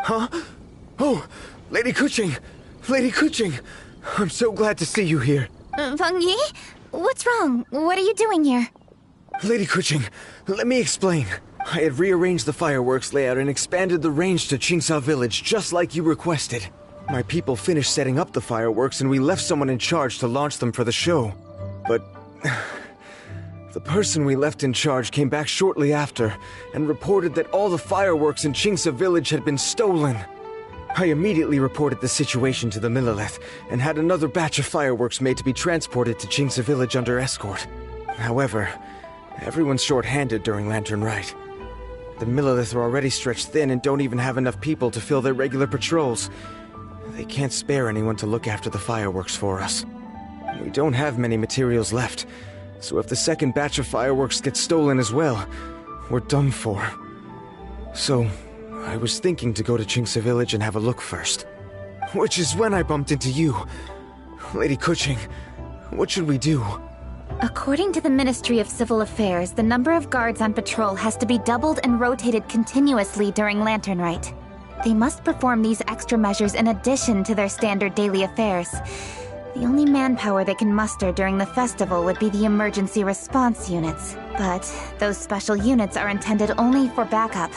Huh? Oh, Lady Kuching! Lady Kuching! I'm so glad to see you here. Feng Yi? What's wrong? What are you doing here? Lady Kuching, let me explain. I had rearranged the fireworks layout and expanded the range to Qingsa Village just like you requested. My people finished setting up the fireworks and we left someone in charge to launch them for the show. But the person we left in charge came back shortly after and reported that all the fireworks in Qingsa Village had been stolen. I immediately reported the situation to the Millelith and had another batch of fireworks made to be transported to Qingsa Village under escort. However, everyone's short-handed during Lantern Rite. The Millelith are already stretched thin and don't even have enough people to fill their regular patrols. They can't spare anyone to look after the fireworks for us. We don't have many materials left, so if the second batch of fireworks gets stolen as well, we're done for. So, I was thinking to go to Qingsa Village and have a look first. Which is when I bumped into you. Lady Kuching, what should we do? According to the Ministry of Civil Affairs, the number of guards on patrol has to be doubled and rotated continuously during Lantern Rite. They must perform these extra measures in addition to their standard daily affairs. The only manpower they can muster during the festival would be the emergency response units. But those special units are intended only for backup.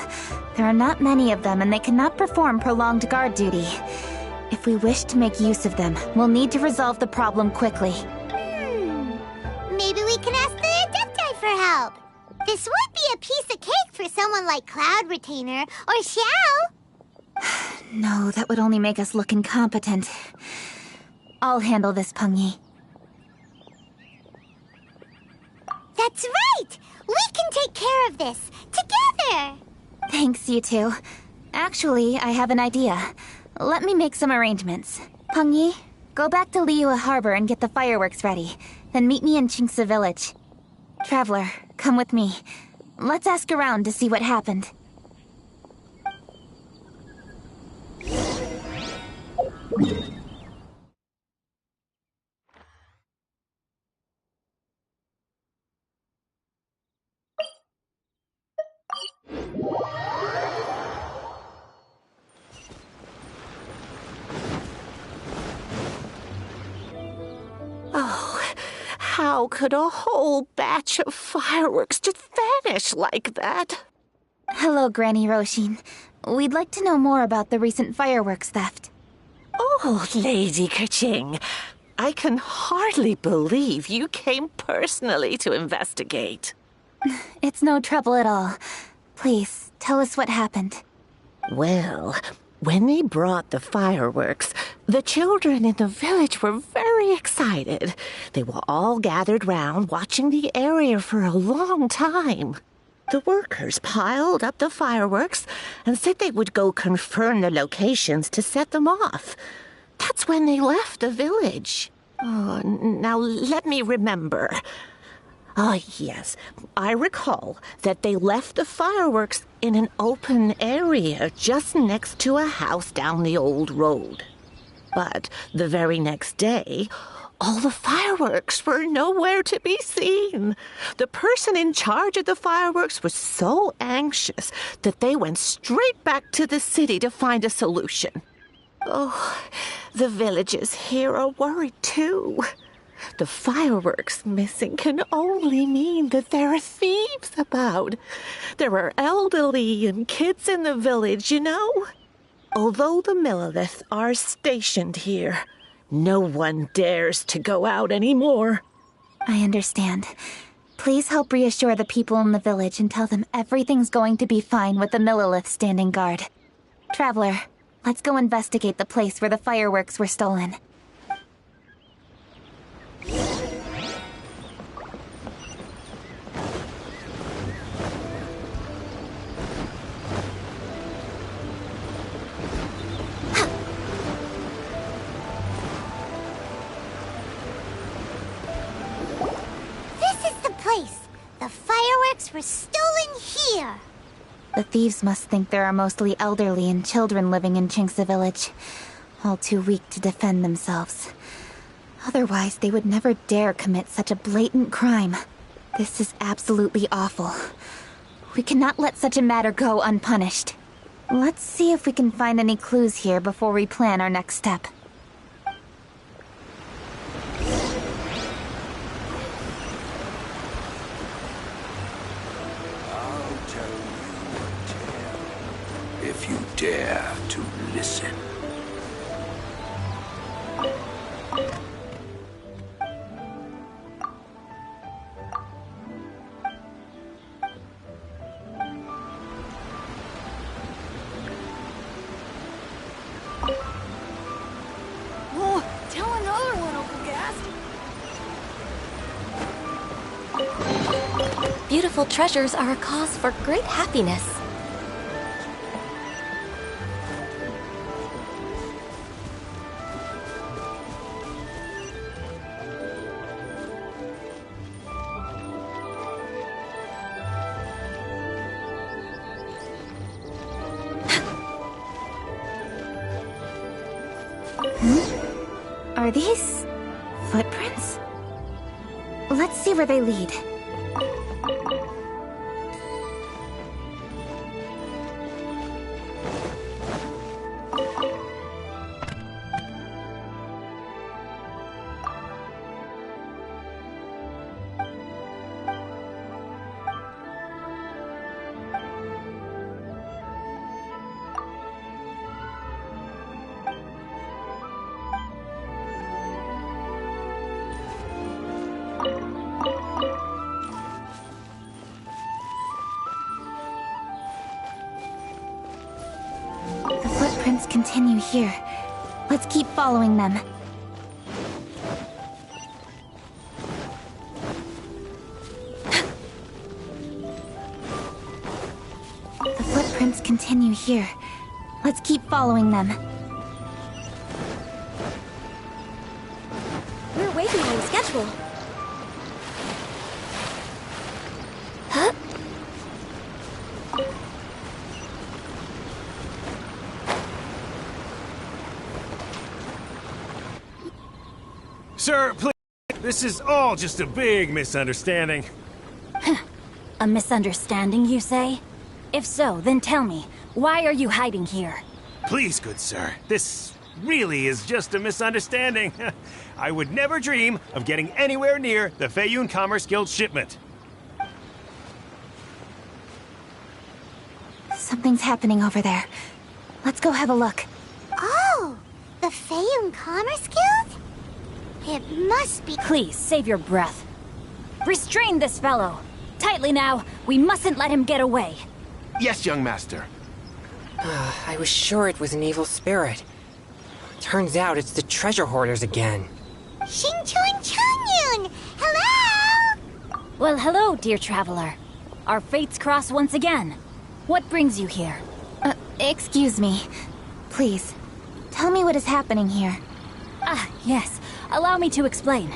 There are not many of them and they cannot perform prolonged guard duty. If we wish to make use of them, we'll need to resolve the problem quickly. Maybe we can ask the Adepti for help. This would be a piece of cake for someone like Cloud Retainer or Xiao. No, that would only make us look incompetent. I'll handle this, Peng Yi. That's right! We can take care of this, together! Thanks, you two. Actually, I have an idea. Let me make some arrangements. Peng Yi, go back to Liyue Harbor and get the fireworks ready. Then meet me in Qingsa Village. Traveler, come with me. Let's ask around to see what happened. Oh, how could a whole batch of fireworks just vanish like that? Hello, Granny Roshin. We'd like to know more about the recent fireworks theft. Oh, Lady Kuching, I can hardly believe you came personally to investigate. It's no trouble at all. Please, tell us what happened. Well, when they brought the fireworks, the children in the village were very excited. They were all gathered round, watching the area for a long time. The workers piled up the fireworks and said they would go confirm the locations to set them off. That's when they left the village. Oh, now let me remember. Ah, yes, I recall that they left the fireworks in an open area just next to a house down the old road. But the very next day, all the fireworks were nowhere to be seen. The person in charge of the fireworks was so anxious that they went straight back to the city to find a solution. Oh, the villagers here are worried too. The fireworks missing can only mean that there are thieves about. There are elderly and kids in the village, you know. Although the Millelith are stationed here, no one dares to go out anymore. I understand. Please help reassure the people in the village and tell them everything's going to be fine with the Millilith standing guard. Traveler, let's go investigate the place where the fireworks were stolen. The fireworks were stolen here! The thieves must think there are mostly elderly and children living in Chinksa village, all too weak to defend themselves. Otherwise, they would never dare commit such a blatant crime. This is absolutely awful. We cannot let such a matter go unpunished. Let's see if we can find any clues here before we plan our next step. If you dare to listen. Oh, tell another one, Opal Gas. Beautiful treasures are a cause for great happiness. Are these footprints? Let's see where they lead. Continue here. Let's keep following them. The footprints continue here. Let's keep following them. We're way behind schedule. Huh? Sir, please. This is all just a big misunderstanding. A misunderstanding, you say? If so, then tell me, why are you hiding here? Please, good sir. This really is just a misunderstanding. I would never dream of getting anywhere near the Feiyun Commerce Guild shipment. Something's happening over there. Let's go have a look. Oh! The Feiyun Commerce Guild? It must be— Please, save your breath. Restrain this fellow! Tightly now, we mustn't let him get away. Yes, young master. I was sure it was an evil spirit. Turns out it's the treasure hoarders again. Xingchun Changyun! Hello! Well, hello, dear traveler. Our fates cross once again. What brings you here? Excuse me. Please, tell me what is happening here. Ah, yes. Allow me to explain.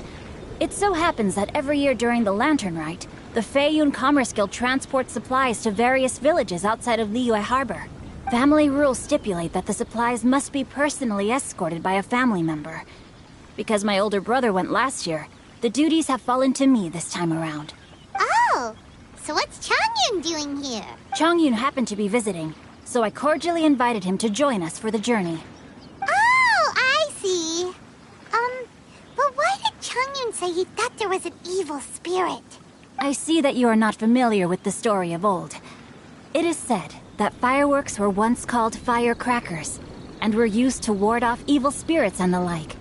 It so happens that every year during the Lantern Rite, the Feiyun Commerce Guild transports supplies to various villages outside of Liyue Harbor. Family rules stipulate that the supplies must be personally escorted by a family member. Because my older brother went last year, the duties have fallen to me this time around. Oh! So what's Changyun doing here? Changyun happened to be visiting, so I cordially invited him to join us for the journey. Oh, I see. But why did Changyun say he thought there was an evil spirit? I see that you are not familiar with the story of old. It is said that fireworks were once called firecrackers, and were used to ward off evil spirits and the like.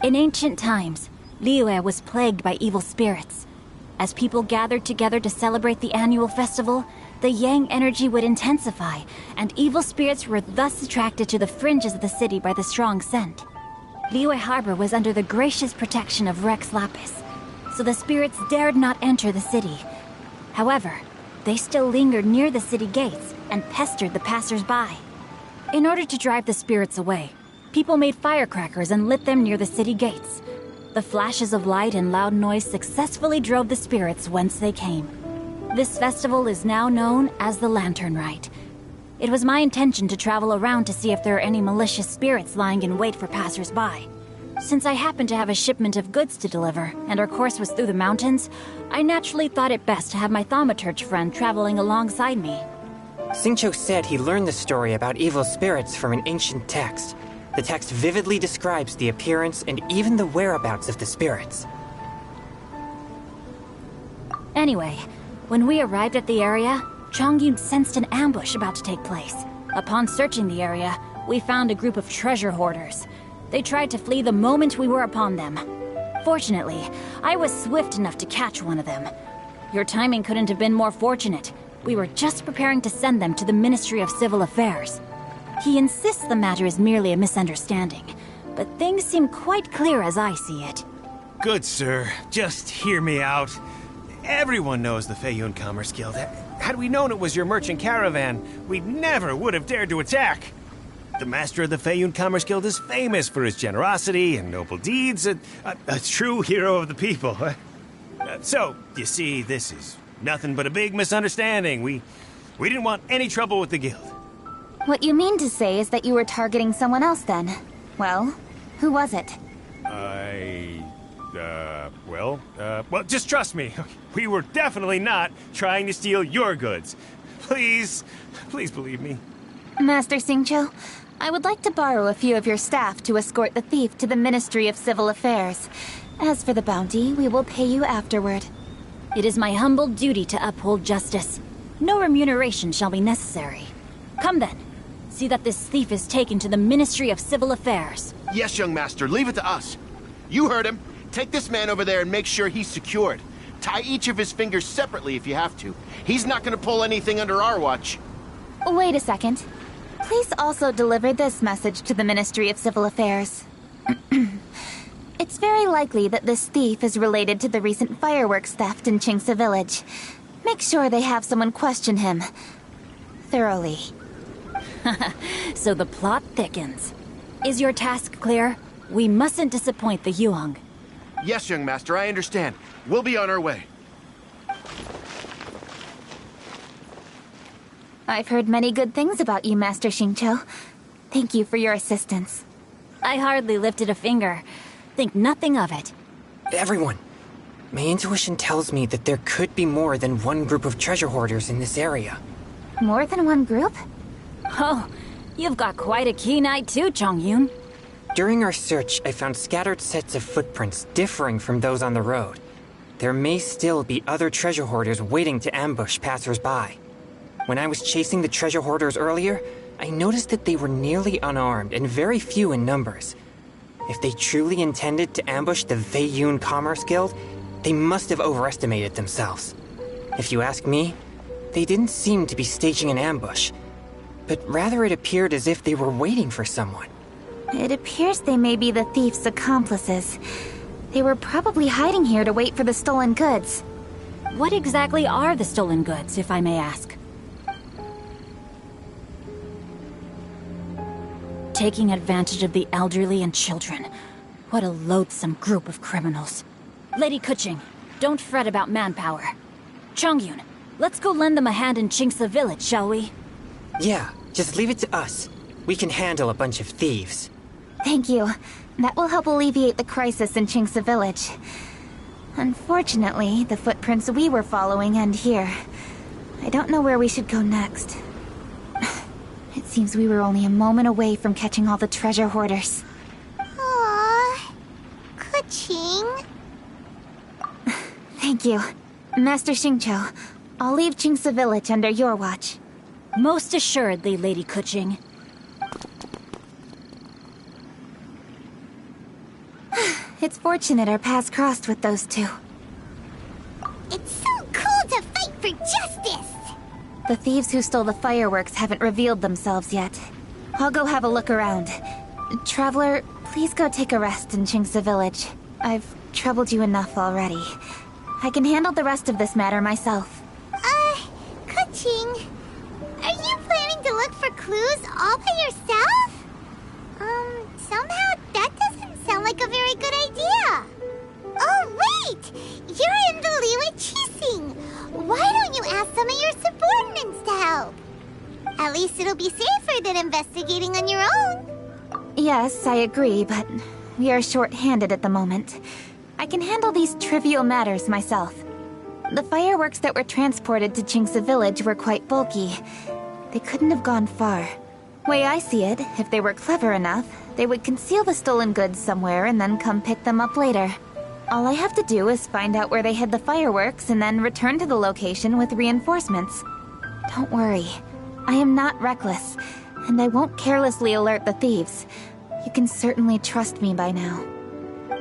In ancient times, Liyue was plagued by evil spirits. As people gathered together to celebrate the annual festival, the yang energy would intensify, and evil spirits were thus attracted to the fringes of the city by the strong scent. Liyue Harbor was under the gracious protection of Rex Lapis, so the spirits dared not enter the city. However, they still lingered near the city gates and pestered the passers-by. In order to drive the spirits away, people made firecrackers and lit them near the city gates. The flashes of light and loud noise successfully drove the spirits whence they came. This festival is now known as the Lantern Rite. It was my intention to travel around to see if there are any malicious spirits lying in wait for passers-by. Since I happened to have a shipment of goods to deliver, and our course was through the mountains, I naturally thought it best to have my thaumaturge friend traveling alongside me. Xingqiu said he learned the story about evil spirits from an ancient text. The text vividly describes the appearance and even the whereabouts of the spirits. Anyway, when we arrived at the area, Chongyun sensed an ambush about to take place. Upon searching the area, we found a group of treasure hoarders. They tried to flee the moment we were upon them. Fortunately, I was swift enough to catch one of them. Your timing couldn't have been more fortunate. We were just preparing to send them to the Ministry of Civil Affairs. He insists the matter is merely a misunderstanding, but things seem quite clear as I see it. Good sir, just hear me out. Everyone knows the Feiyun Commerce Guild. Had we known it was your merchant caravan, we never would have dared to attack. The master of the Feiyun Commerce Guild is famous for his generosity and noble deeds, a true hero of the people. So, you see, this is nothing but a big misunderstanding. We didn't want any trouble with the guild. What you mean to say is that you were targeting someone else then? Well, who was it? Well, just trust me. We were definitely not trying to steal your goods. Please believe me. Master Xingqiu, I would like to borrow a few of your staff to escort the thief to the Ministry of Civil Affairs. As for the bounty, we will pay you afterward. It is my humble duty to uphold justice. No remuneration shall be necessary. Come then. See that this thief is taken to the Ministry of Civil Affairs. Yes, young master, leave it to us. You heard him. Take this man over there and make sure he's secured. Tie each of his fingers separately if you have to. He's not gonna pull anything under our watch. Wait a second. Please also deliver this message to the Ministry of Civil Affairs. It's very likely that this thief is related to the recent fireworks theft in Qingce Village. Make sure they have someone question him thoroughly. So the plot thickens. Is your task clear? We mustn't disappoint the Yuang. Yes, young master, I understand. We'll be on our way. I've heard many good things about you, Master Xingqiu. Thank you for your assistance. I hardly lifted a finger. Think nothing of it. Everyone, my intuition tells me that there could be more than one group of treasure hoarders in this area. More than one group? Oh, you've got quite a keen eye too, Chongyun. During our search, I found scattered sets of footprints differing from those on the road. There may still be other treasure hoarders waiting to ambush passers-by. When I was chasing the treasure hoarders earlier, I noticed that they were nearly unarmed and very few in numbers. If they truly intended to ambush the Feiyun Commerce Guild, they must have overestimated themselves. If you ask me, they didn't seem to be staging an ambush, but rather it appeared as if they were waiting for someone. It appears they may be the thief's accomplices. They were probably hiding here to wait for the stolen goods. What exactly are the stolen goods, if I may ask? Taking advantage of the elderly and children. What a loathsome group of criminals. Lady Kuching, don't fret about manpower. Chongyun, let's go lend them a hand in Qingce Village, shall we? Yeah, just leave it to us. We can handle a bunch of thieves. Thank you. That will help alleviate the crisis in Qingce Village. Unfortunately, the footprints we were following end here. I don't know where we should go next. It seems we were only a moment away from catching all the treasure hoarders. Aww. Kuching. Thank you. Master Xingqiu, I'll leave Qingce Village under your watch. Most assuredly, Lady Kuching. It's fortunate our paths crossed with those two. for justice! The thieves who stole the fireworks haven't revealed themselves yet. I'll go have a look around. Traveler, please go take a rest in Qingce Village. I've troubled you enough already. I can handle the rest of this matter myself. Kuching, are you planning to look for clues all by yourself? Somehow that doesn't sound like a very good idea. Oh, wait! You're in the Liyue Qixing. Why don't you ask some of your subordinates to help? At least it'll be safer than investigating on your own. Yes, I agree, but we are short-handed at the moment. I can handle these trivial matters myself. The fireworks that were transported to Qingce Village were quite bulky. They couldn't have gone far. Way I see it, if they were clever enough, they would conceal the stolen goods somewhere and then come pick them up later. All I have to do is find out where they hid the fireworks and then return to the location with reinforcements. Don't worry. I am not reckless, and I won't carelessly alert the thieves. You can certainly trust me by now.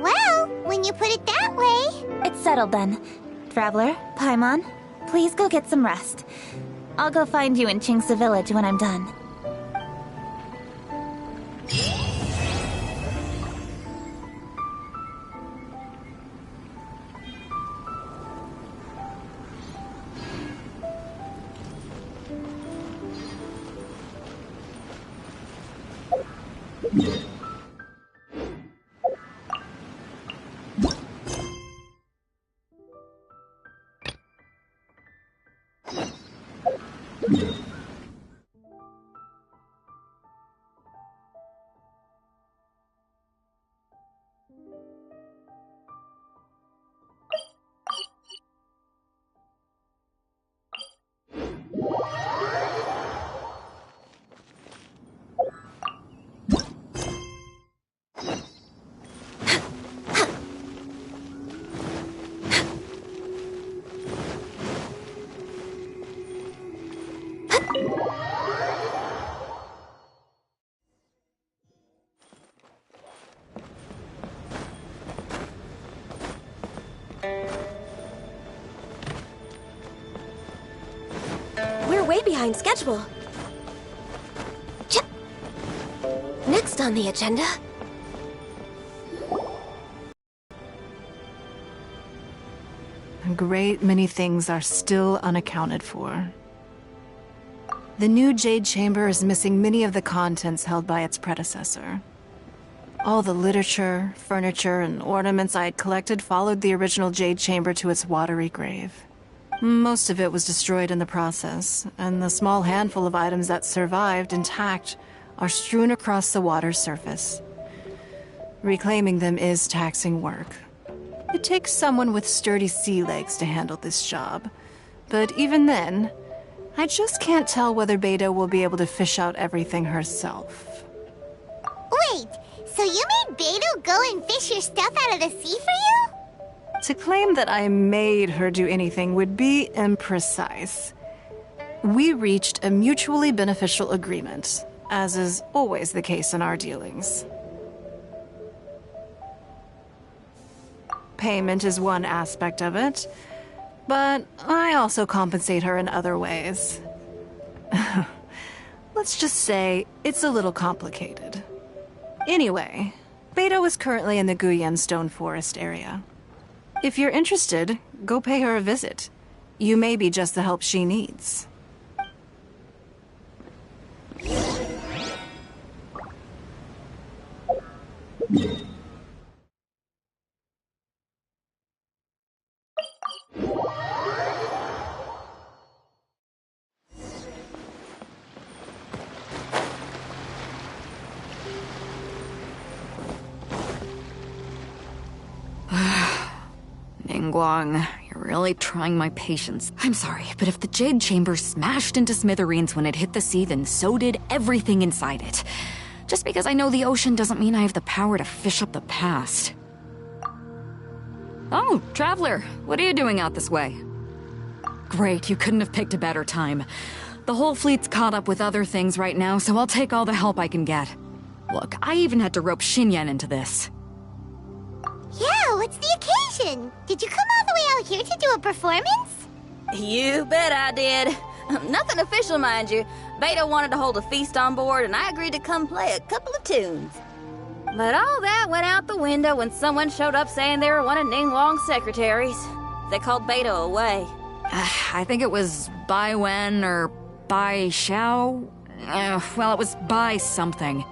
Well, when you put it that way... It's settled then. Traveler, Paimon, please go get some rest. I'll go find you in Qingce Village when I'm done. We're way behind schedule. Next on the agenda... A great many things are still unaccounted for. The new Jade Chamber is missing many of the contents held by its predecessor. All the literature, furniture, and ornaments I had collected followed the original Jade Chamber to its watery grave. Most of it was destroyed in the process, and the small handful of items that survived intact are strewn across the water's surface. Reclaiming them is taxing work. It takes someone with sturdy sea legs to handle this job, but even then, I just can't tell whether Beta will be able to fish out everything herself. Wait, so you made Beidou go and fish your stuff out of the sea for you? To claim that I made her do anything would be imprecise. We reached a mutually beneficial agreement, as is always the case in our dealings. Payment is one aspect of it, but I also compensate her in other ways. Let's just say it's a little complicated. Anyway, Beidou is currently in the Guyan Stone Forest area. If you're interested, go pay her a visit. You may be just the help she needs. Ningguang, you're really trying my patience. I'm sorry, but if the Jade Chamber smashed into smithereens when it hit the sea, then so did everything inside it. Just because I know the ocean doesn't mean I have the power to fish up the past. Oh, Traveler, what are you doing out this way? Great, you couldn't have picked a better time. The whole fleet's caught up with other things right now, so I'll take all the help I can get. Look, I even had to rope Xinyan into this. Yeah, what's the occasion? Did you come all the way out here to do a performance? You bet I did. Nothing official, mind you. Beta wanted to hold a feast on board, and I agreed to come play a couple of tunes. But all that went out the window when someone showed up saying they were one of Ning Wong's secretaries. They called Beta away. I think it was Bai Wen or Bai Xiao. Well, it was Bai something.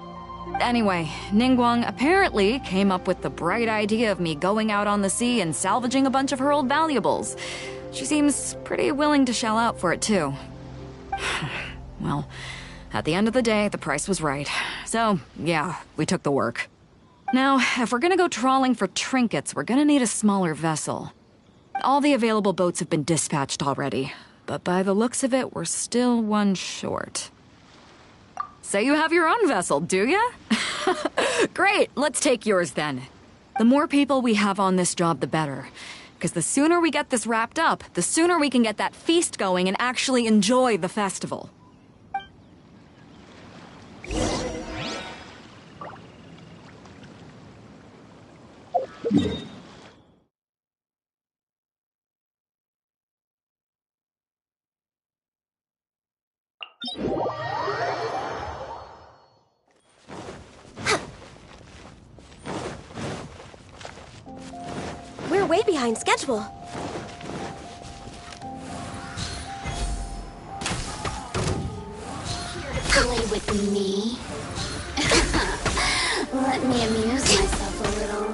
Anyway, Ningguang apparently came up with the bright idea of me going out on the sea and salvaging a bunch of her old valuables. She seems pretty willing to shell out for it, too. Well, at the end of the day, the price was right. So, yeah, we took the work. Now, if we're gonna go trawling for trinkets, we're gonna need a smaller vessel. All the available boats have been dispatched already, but by the looks of it, we're still one short. So you have your own vessel, do ya? Great, let's take yours then. The more people we have on this job, the better. Because the sooner we get this wrapped up, the sooner we can get that feast going and actually enjoy the festival. We're way behind schedule. Play with me. Let me amuse myself a little.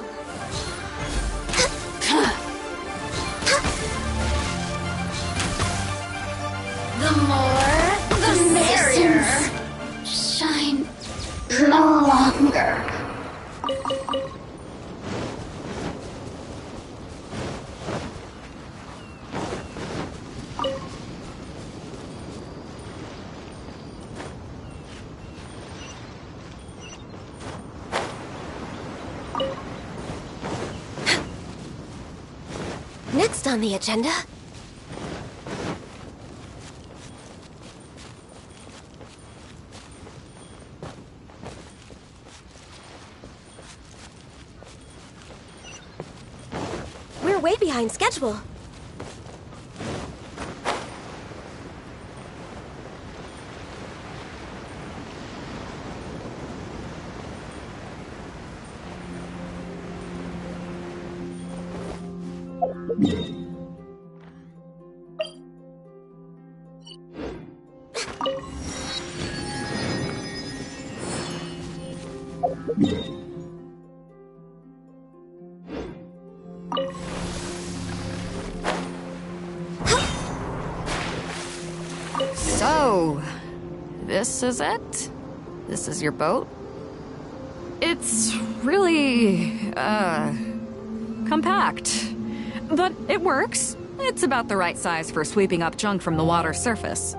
The more, the merrier. Shine no longer. Next on the agenda... We're way behind schedule. So, this is it? This is your boat? It's really, compact. But it works. It's about the right size for sweeping up junk from the water's surface.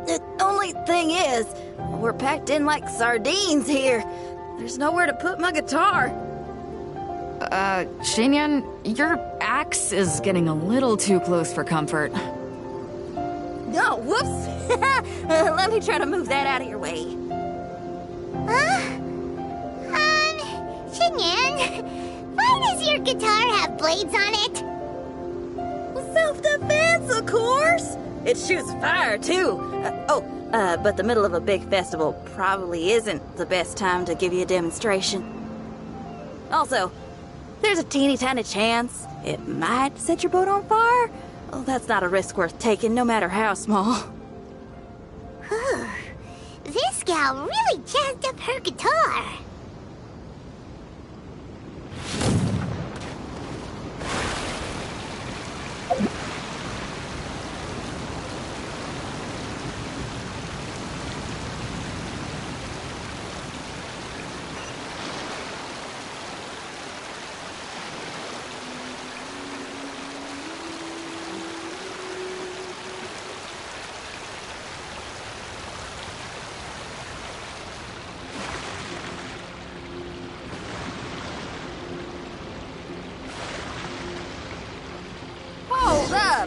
The only thing is, we're packed in like sardines here. There's nowhere to put my guitar. Xinyan, your axe is getting a little too close for comfort. Oh, whoops! Let me try to move that out of your way. Xinyan, why does your guitar have blades on it? Self-defense, of course! It shoots fire, too. But the middle of a big festival probably isn't the best time to give you a demonstration. Also, there's a teeny tiny chance it might set your boat on fire. Oh, that's not a risk worth taking, no matter how small. This gal really jazzed up her guitar.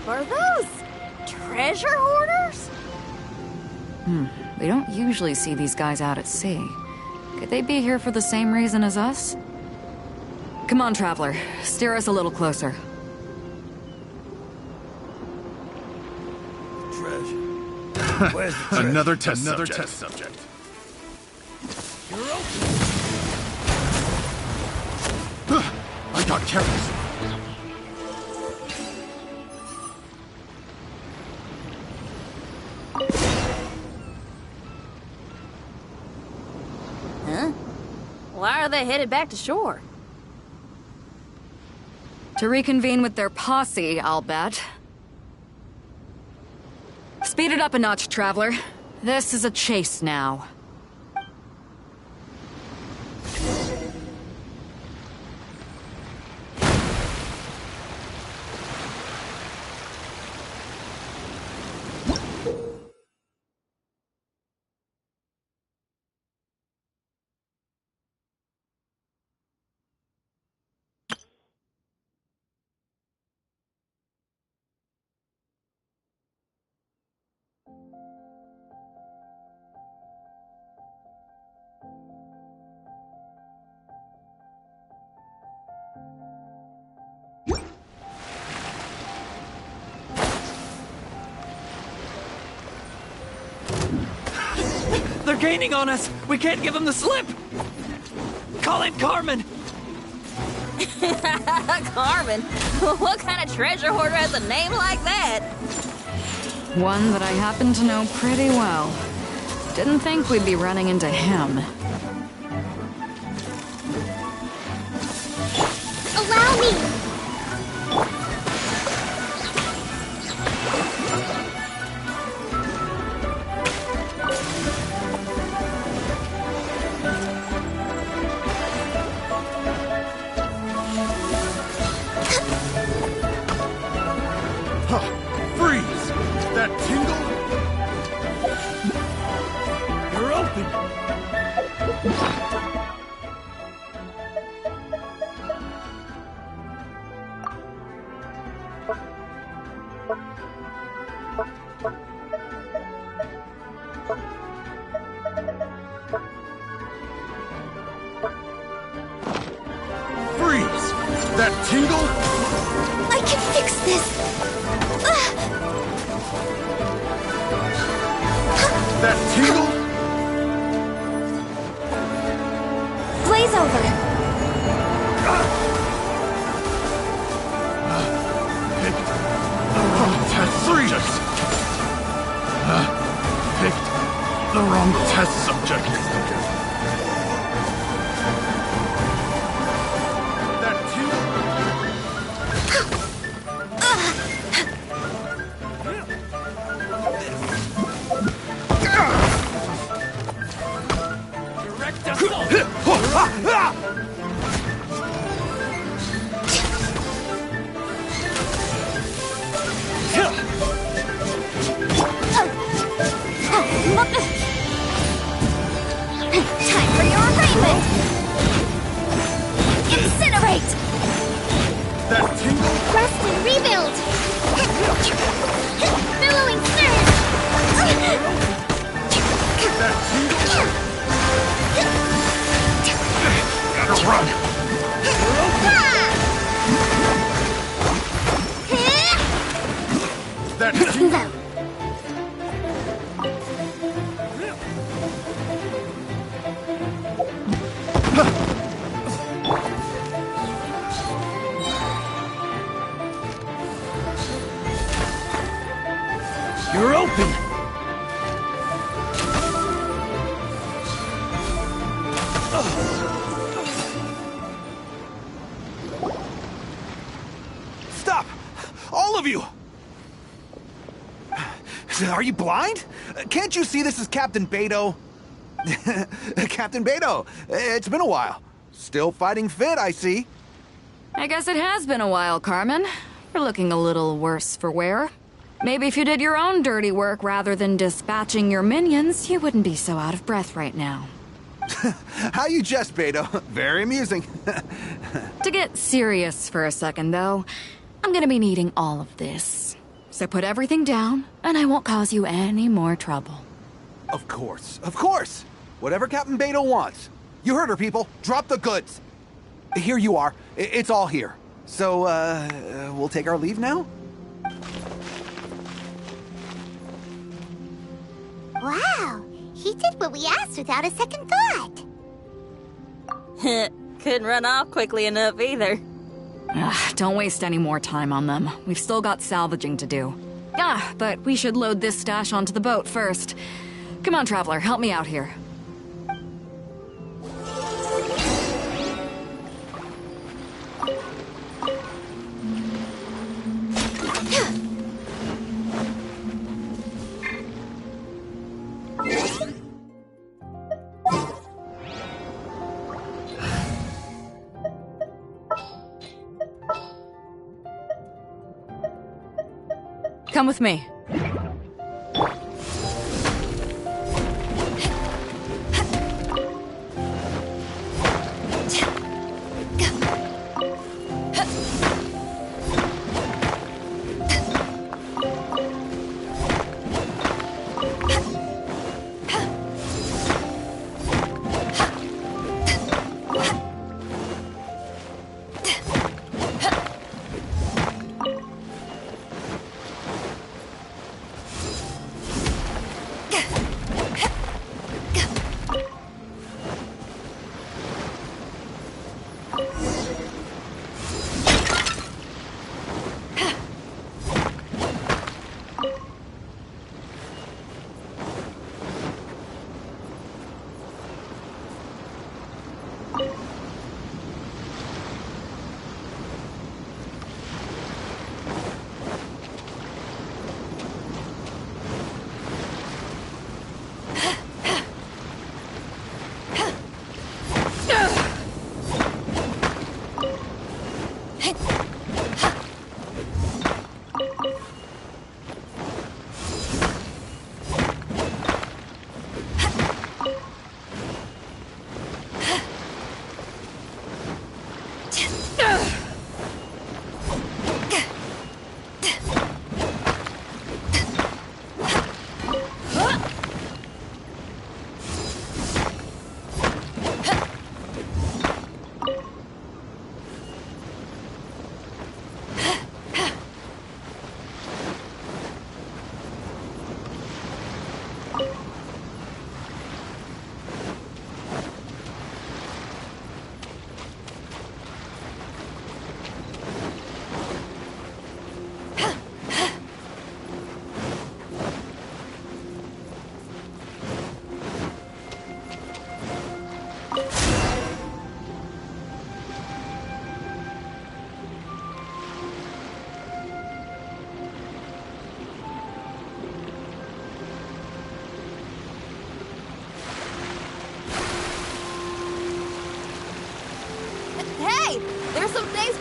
Are those treasure hoarders? We don't usually see these guys out at sea. Could they be here for the same reason as us? Come on, Traveler. Steer us a little closer. Where's the treasure? Another test subject. I got careless. Huh? Why are they headed back to shore? To reconvene with their posse, I'll bet. Speed it up a notch, Traveler. This is a chase now. They're gaining on us! We can't give them the slip! Call in Carmen! Carmen? What kind of treasure hoarder has a name like that? One that I happen to know pretty well. Didn't think we'd be running into him. Allow me! Freeze! That tingle? You're open! Freeze! That tingle? I can fix this! That tingle? Blaze over! Picked the wrong test subject. Picked the wrong test subject. That tingle? Direct assault! Time for your arraignment! Incinerate! That tingle? Rest and rebuild! Billowing surge! That tingle? Gotta run! That tingle? You're open! Stop! All of you! Are you blind? Can't you see this is Captain Beto? Captain Beto, it's been a while. Still fighting fit, I see. I guess it has been a while, Carmen. You're looking a little worse for wear. Maybe if you did your own dirty work rather than dispatching your minions, you wouldn't be so out of breath right now. How you jest, Beto. Very amusing. To get serious for a second, though, I'm gonna be needing all of this. So put everything down, and I won't cause you any more trouble. Of course, of course. Whatever Captain Beto wants. You heard her, people. Drop the goods. Here you are. It's all here. So, we'll take our leave now? Wow, he did what we asked without a second thought. Couldn't run off quickly enough either. Don't waste any more time on them. We've still got salvaging to do. But we should load this stash onto the boat first. Come on, Traveler, help me out here. Come with me.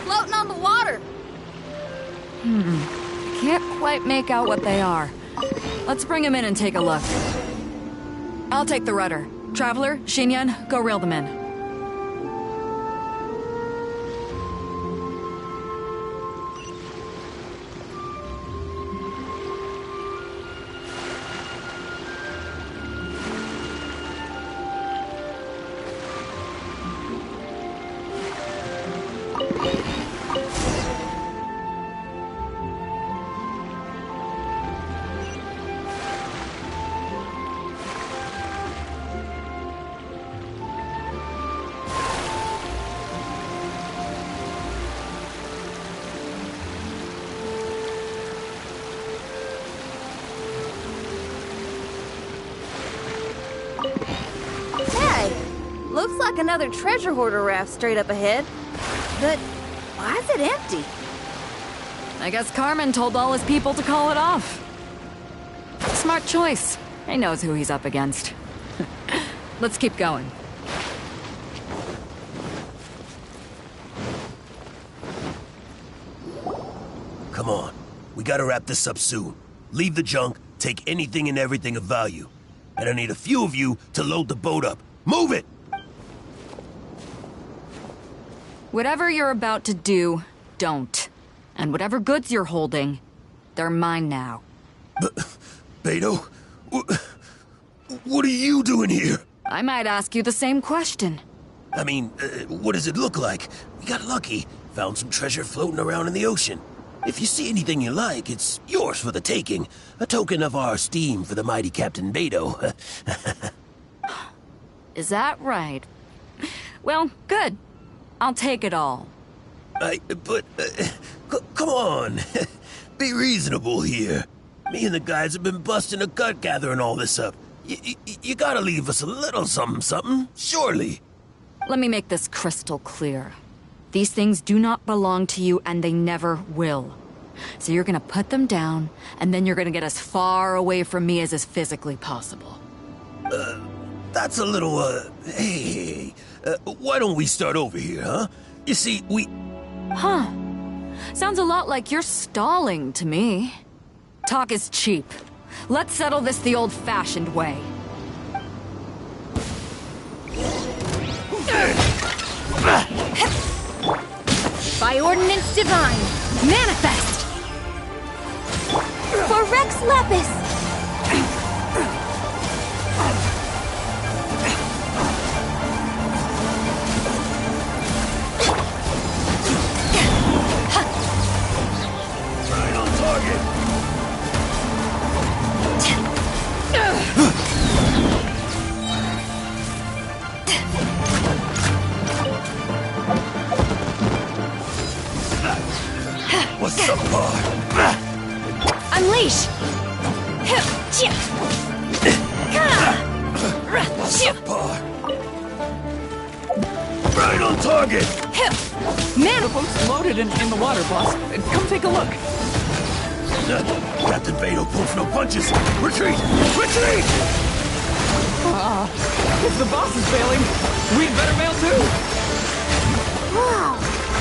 Floating on the water. Can't quite make out what they are. Let's bring them in and take a look. I'll take the rudder. Traveler, Xinyan, go reel them in. Looks like another treasure hoarder raft straight up ahead. But why is it empty? I guess Carmen told all his people to call it off. Smart choice. He knows who he's up against. Let's keep going. Come on. We gotta wrap this up soon. Leave the junk, take anything and everything of value. And I need a few of you to load the boat up. Move it! Whatever you're about to do, don't. And whatever goods you're holding, they're mine now. Beto? What are you doing here? I might ask you the same question. I mean, what does it look like? We got lucky. Found some treasure floating around in the ocean. If you see anything you like, it's yours for the taking. A token of our esteem for the mighty Captain Beto. Is that right? Well, good. I'll take it all. Come on. Be reasonable here. Me and the guys have been busting a gut gathering all this up. You gotta leave us a little something, surely. Let me make this crystal clear. These things do not belong to you, and they never will. So you're gonna put them down, and then you're gonna get as far away from me as is physically possible. That's a little, hey, why don't we start over here, huh? You see, Huh. Sounds a lot like you're stalling to me. Talk is cheap. Let's settle this the old-fashioned way. By ordinance divine, manifest! For Rex Lapis! right on target. What's up, Bar? Unleash! What's up, Bar? Right on target! Man, the boat's loaded in the water, boss. Come take a look. Captain Beto pulls no punches. Retreat! Retreat! If the boss is bailing, we'd better bail too. Whoa,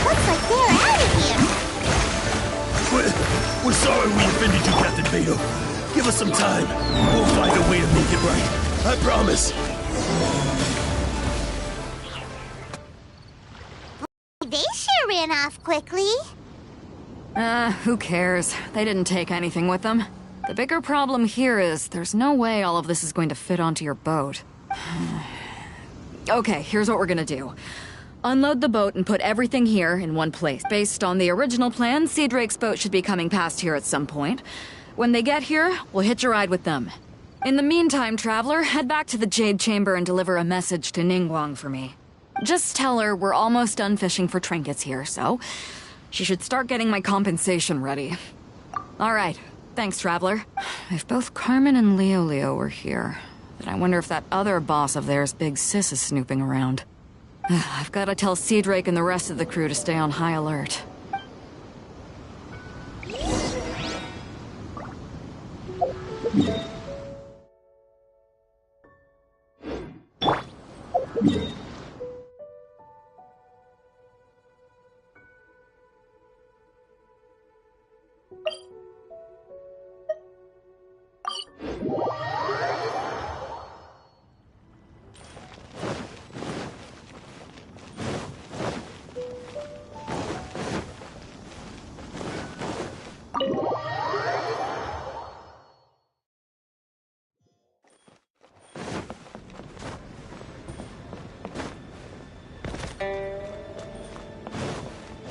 looks like they're out of here. We're sorry we offended you, Captain Beto. Give us some time. We'll find a way to make it right. I promise. They sure ran off quickly. Who cares? They didn't take anything with them. The bigger problem here is there's no way all of this is going to fit onto your boat. Okay, here's what we're gonna do. Unload the boat and put everything here in one place. Based on the original plan, Sea Drake's boat should be coming past here at some point. When they get here, we'll hitch a ride with them. In the meantime, Traveler, head back to the Jade Chamber and deliver a message to Ningguang for me. Just tell her we're almost done fishing for trinkets here, so she should start getting my compensation ready. All right. Thanks, Traveler. If both Carmen and Leo were here, then I wonder if that other boss of theirs, Big Sis, is snooping around. I've got to tell Sea Drake and the rest of the crew to stay on high alert.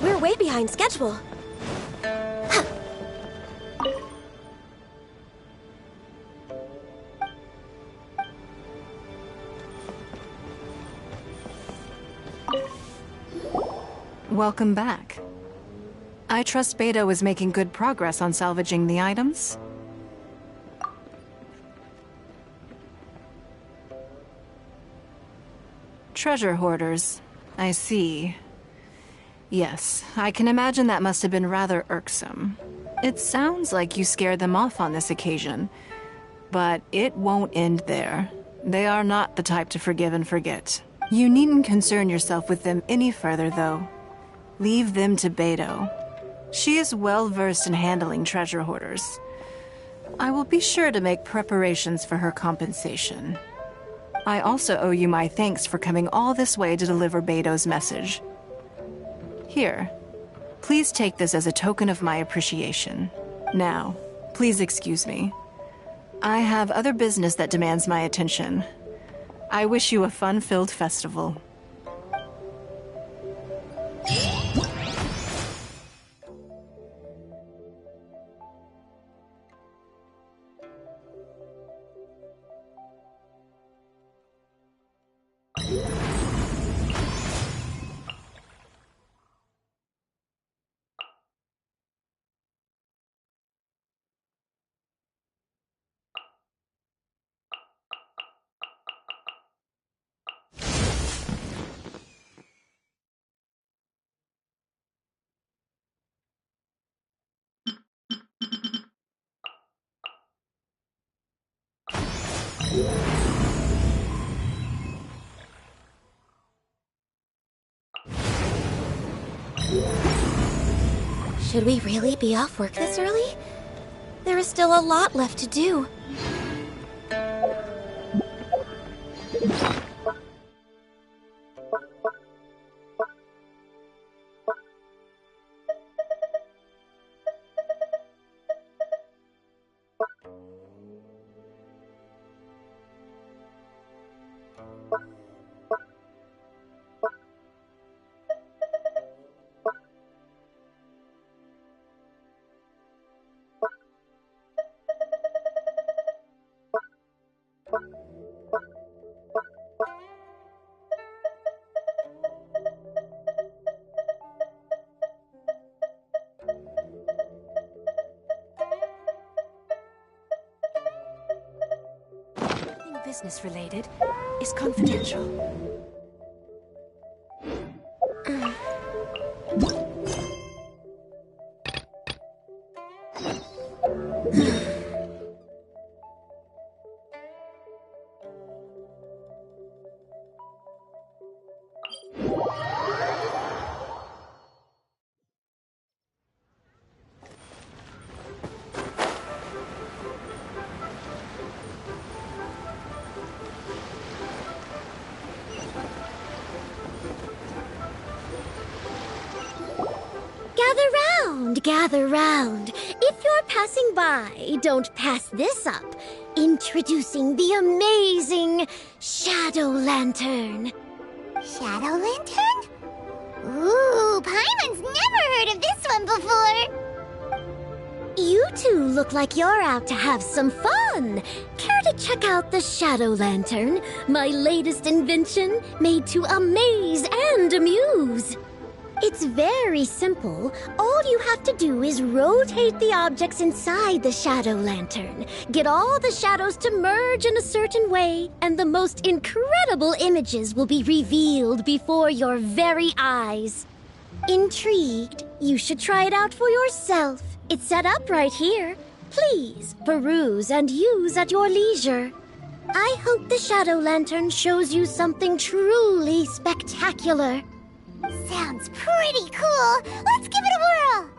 We're way behind schedule. Welcome back. I trust Beto is making good progress on salvaging the items. Treasure hoarders. I see. Yes, I can imagine that must have been rather irksome. It sounds like you scared them off on this occasion, but it won't end there. They are not the type to forgive and forget. You needn't concern yourself with them any further, though. Leave them to Beto. She is well versed in handling treasure hoarders. I will be sure to make preparations for her compensation. I also owe you my thanks for coming all this way to deliver Beto's message. Here, please take this as a token of my appreciation. Now, please excuse me. I have other business that demands my attention. I wish you a fun-filled festival. Should we really be off work this early? There is still a lot left to do. Nothing business-related is confidential. Gather round. If you're passing by, don't pass this up. Introducing the amazing Shadow Lantern. Shadow Lantern? Ooh, Paimon's never heard of this one before. You two look like you're out to have some fun. Care to check out the Shadow Lantern, my latest invention made to amaze and amuse? It's very simple. All you have to do is rotate the objects inside the Shadow Lantern, get all the shadows to merge in a certain way, and the most incredible images will be revealed before your very eyes. Intrigued? You should try it out for yourself. It's set up right here. Please peruse and use at your leisure. I hope the Shadow Lantern shows you something truly spectacular. Sounds pretty cool. Let's give it a whirl.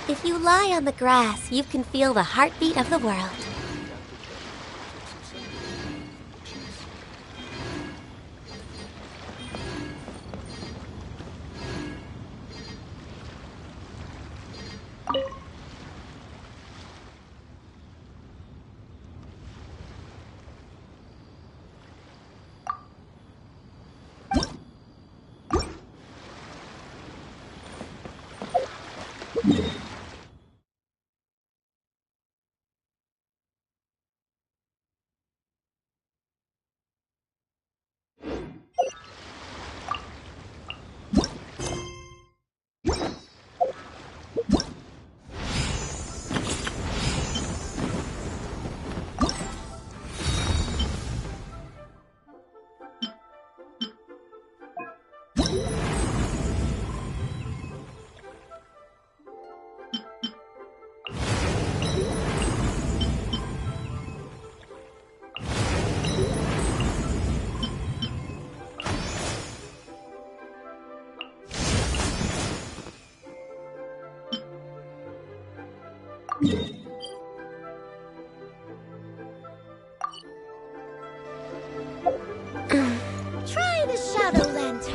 If you lie on the grass, you can feel the heartbeat of the world. Try the Shadow Lantern.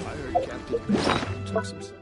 I heard Captain Benjamin took some sense.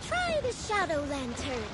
Try the Shadow Lantern.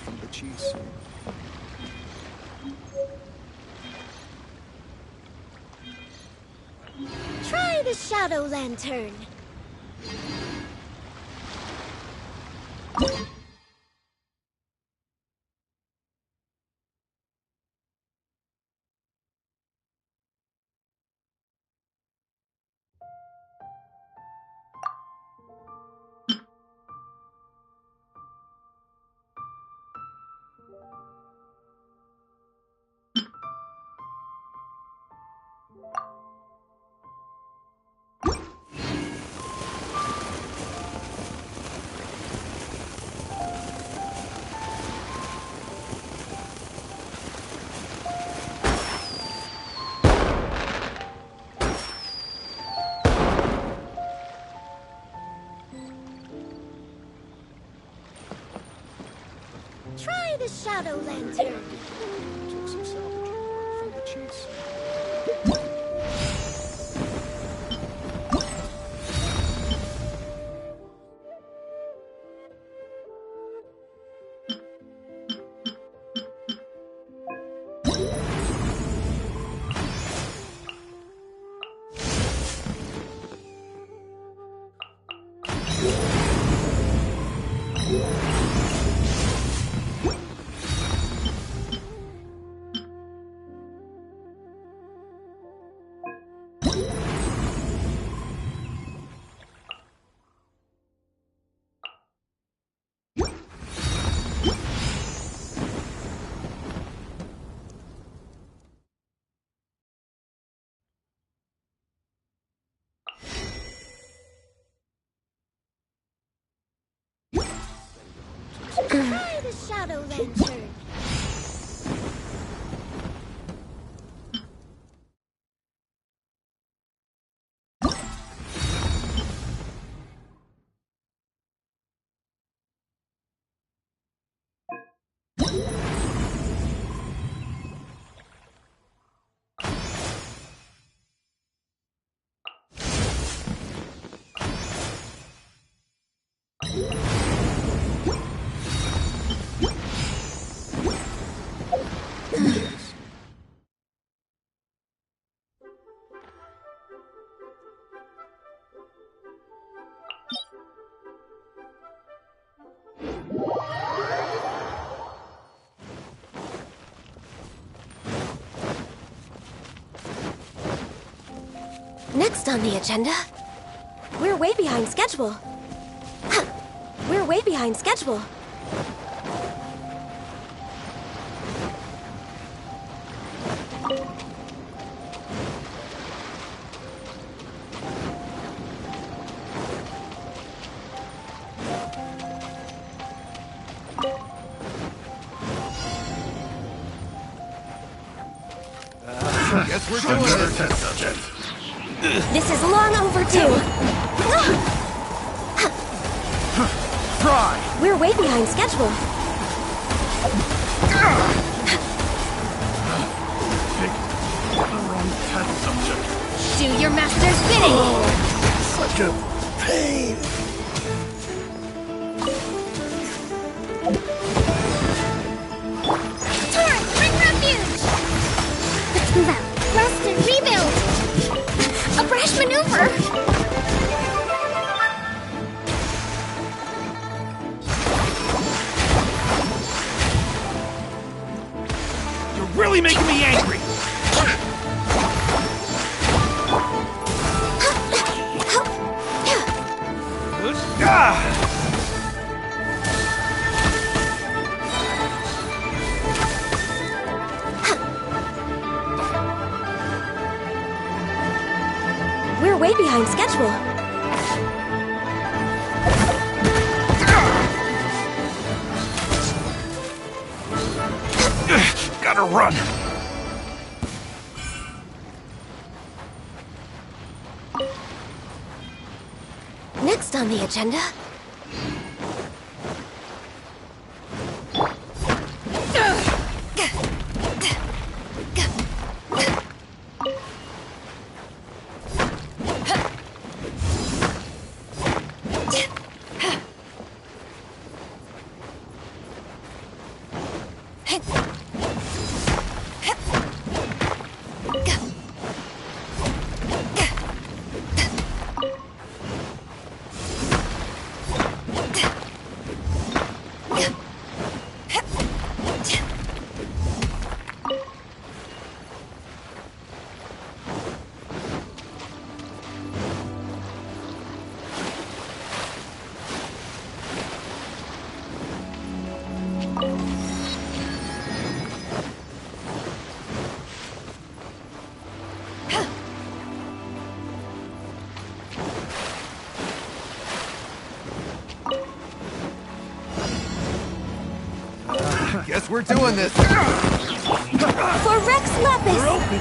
From the cheese. Try the Shadow Lantern. Try the Shadow Lantern. Took some salvaging work from the cheese. the Shadow Lantern. Next on the agenda, we're way behind schedule. We're way behind schedule. Guess we're doing this. Test subject. This is long overdue. Try. We're way behind schedule. Picked the wrong test subject. Do your master's bidding! Such a pain. Torrent, bring refuge! Let's move out. Rest and rebuild! A brash maneuver! You're really making me angry! We're way behind schedule. Gotta run! Next on the agenda, Guess we're doing this. for Rex Lapis! We're open.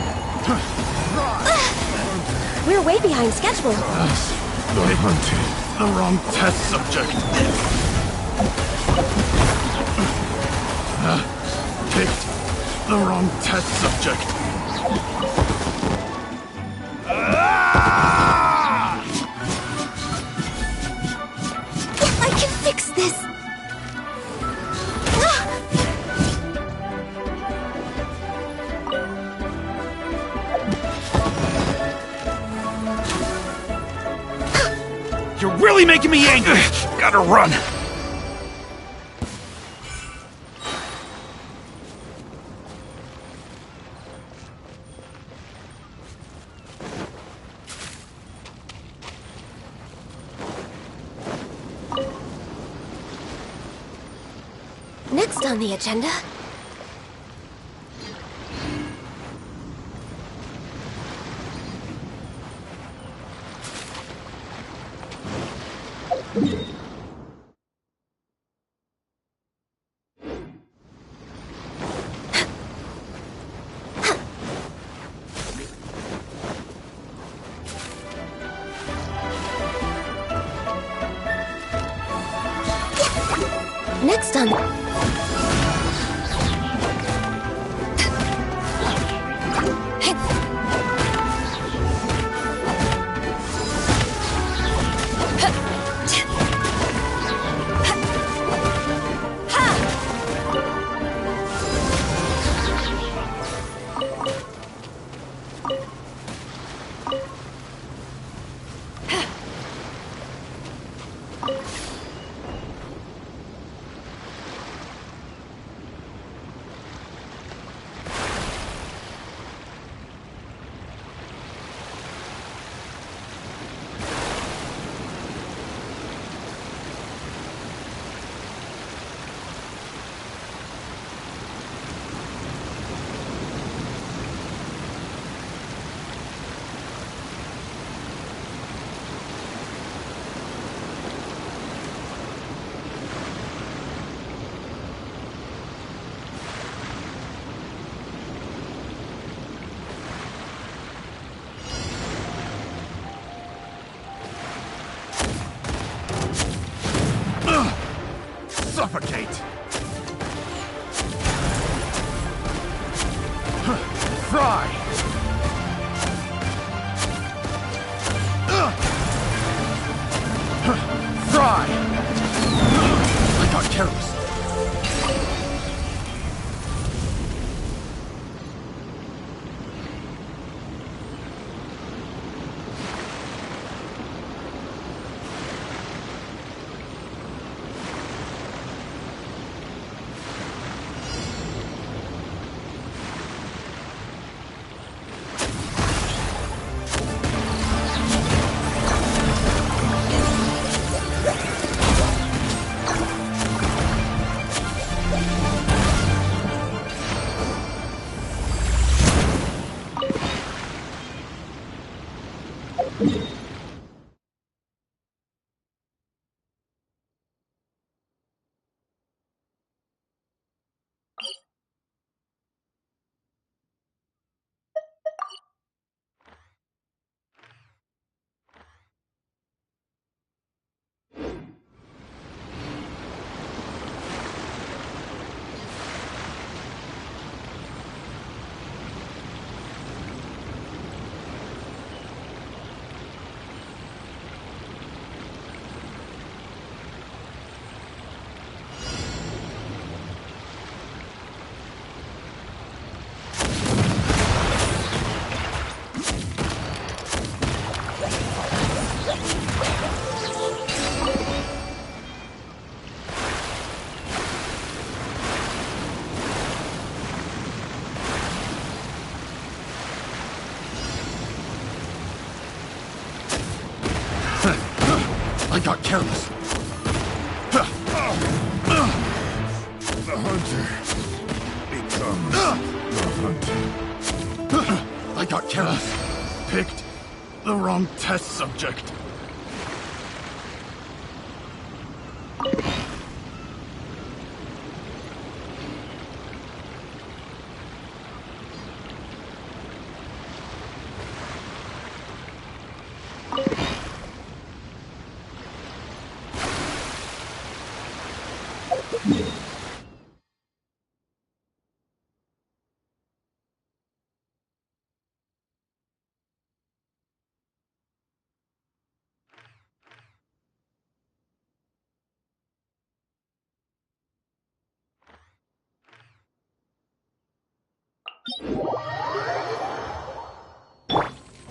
We're way behind schedule. They hunted the wrong test subject. Picked the wrong test subject. I can fix this! You're really making me angry! Gotta run! Next on the agenda, Next on... Suffocate! Fry! Fry! I got careless. I got careless. The hunter becomes the hunted. I got careless. Picked the wrong test subject.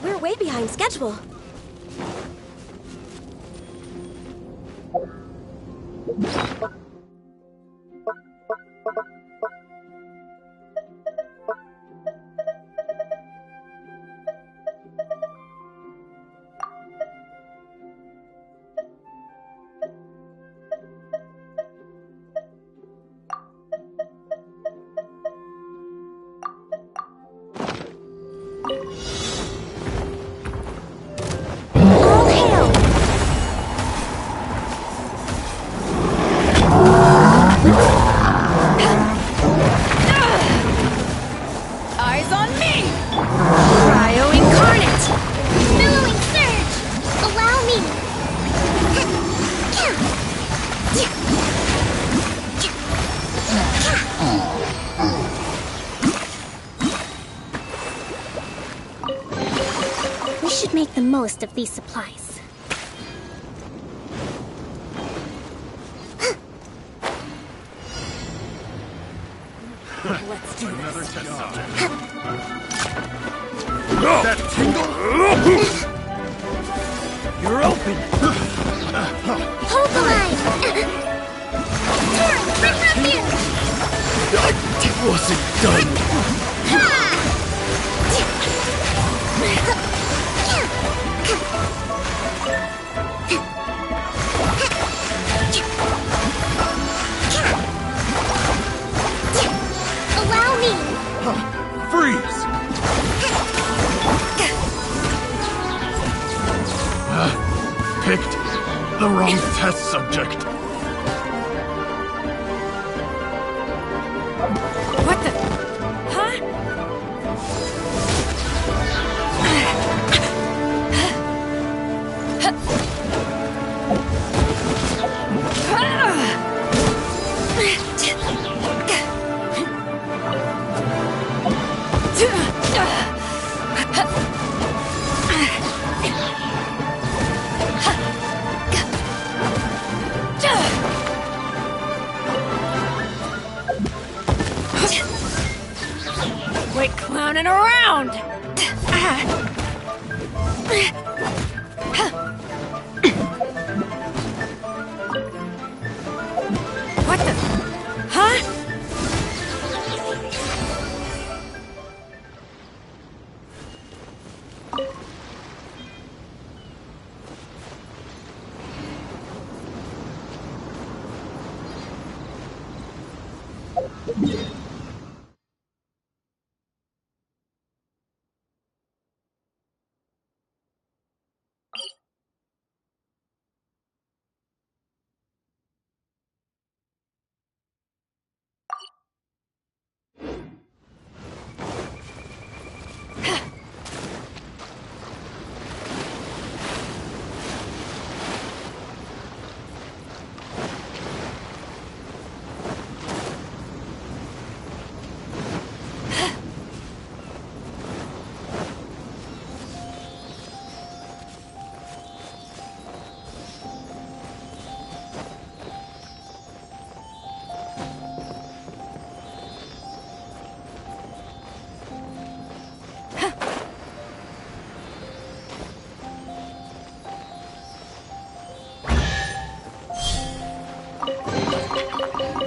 We're way behind schedule. All hail! most of these supplies. Let's do another test subject. That tingle? You're open! Hold the line! Torrent, bring her up here! It wasn't done! Allow me! Freeze! Picked the wrong test subject. What the? Huh? Quit clowning around! What the? Huh?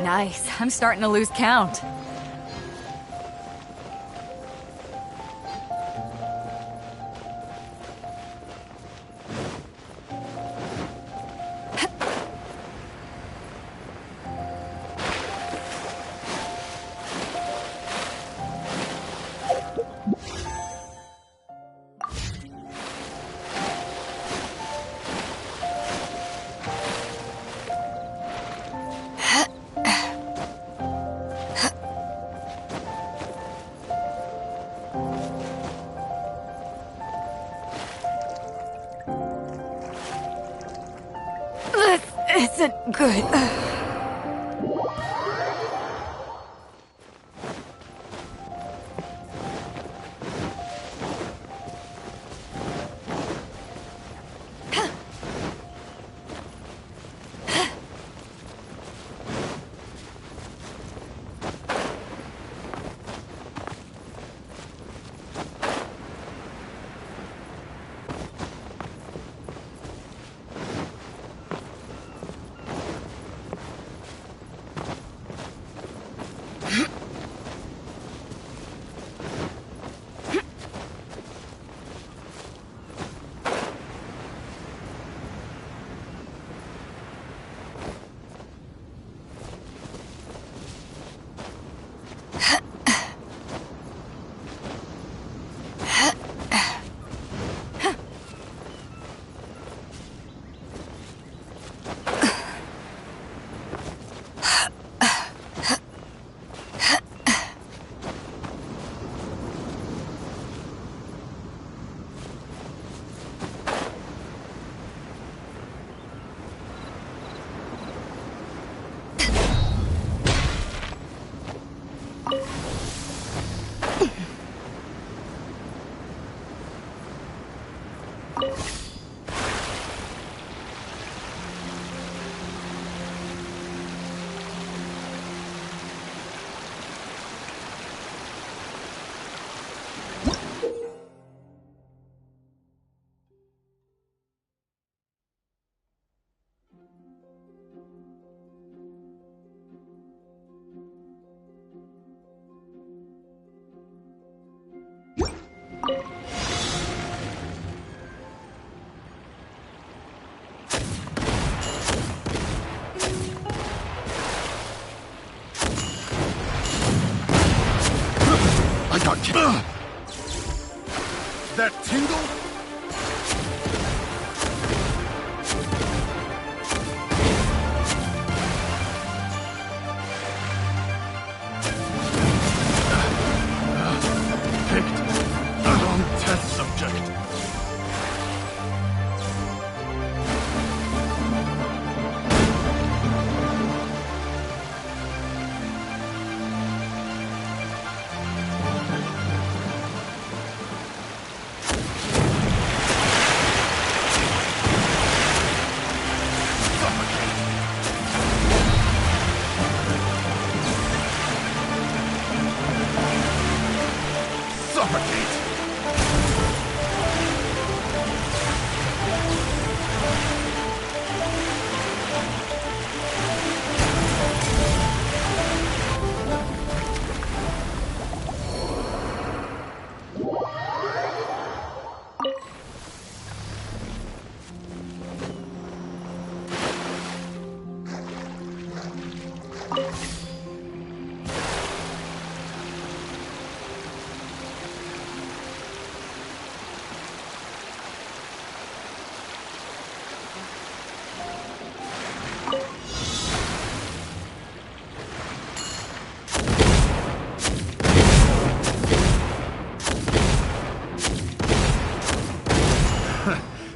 Nice. I'm starting to lose count. This isn't good. That tingle? Picked the wrong test subject.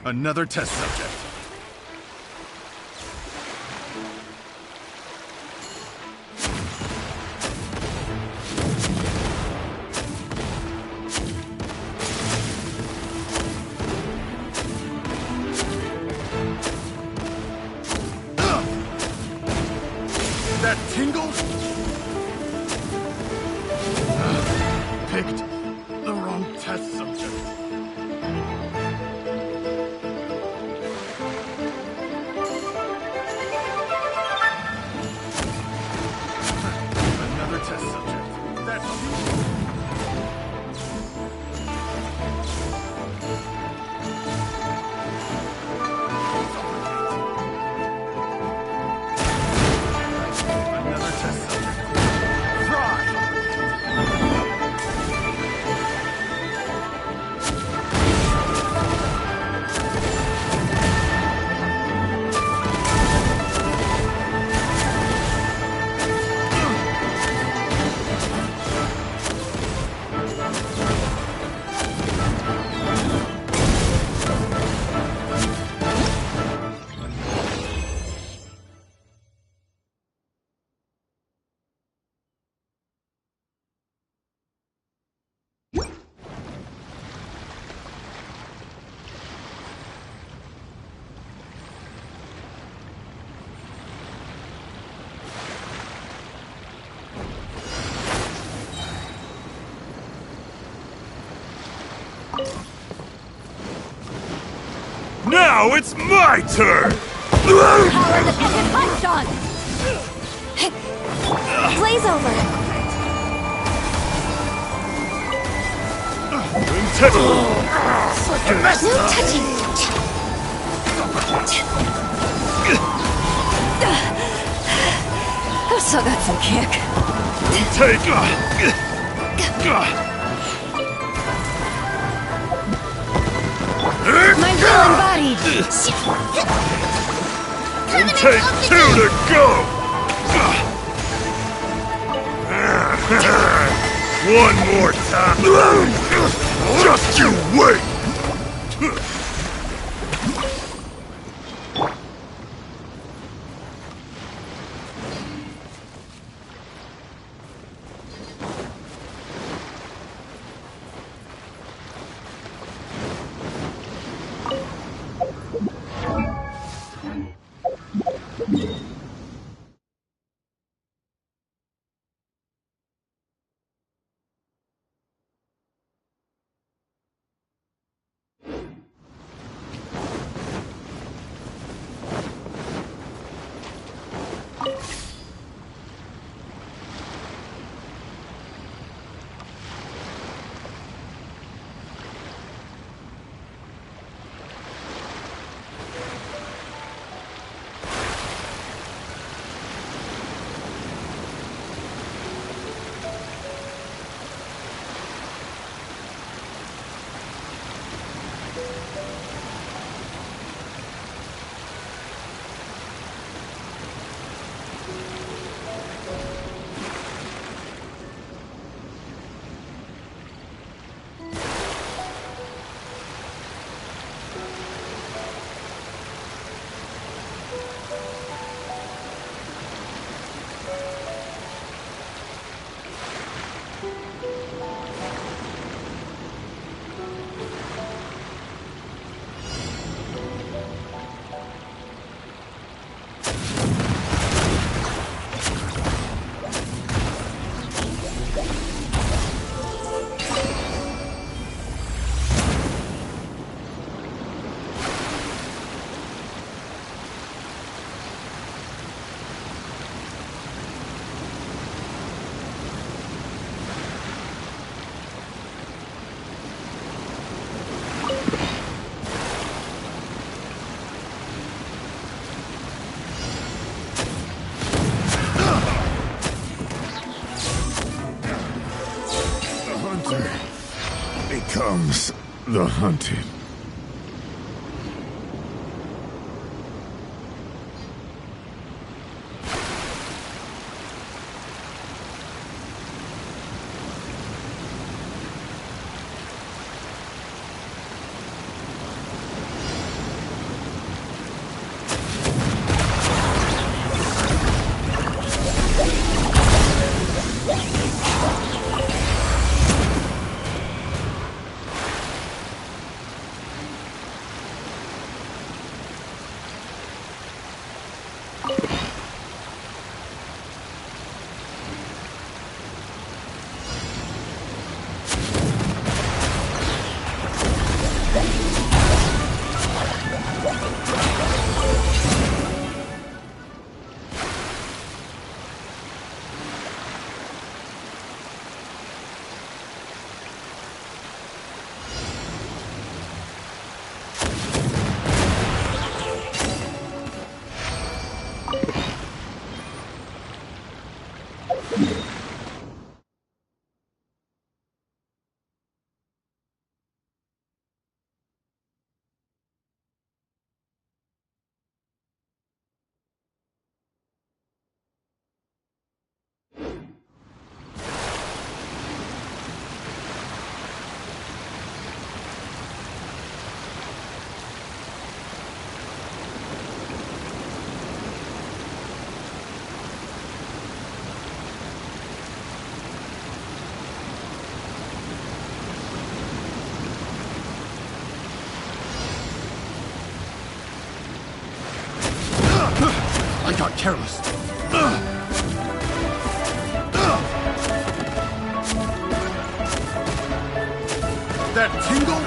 Another test subject. That tingle? Picked the wrong test subject. Test subject. That's another test subject. Fry! Now it's my turn! Power dependent punch on! Blaze over! No touching! I've still got some kick. Take my will embodied! And take 2 to go! One more time! Just you wait! Becomes the hunted. I got careless. That tingle?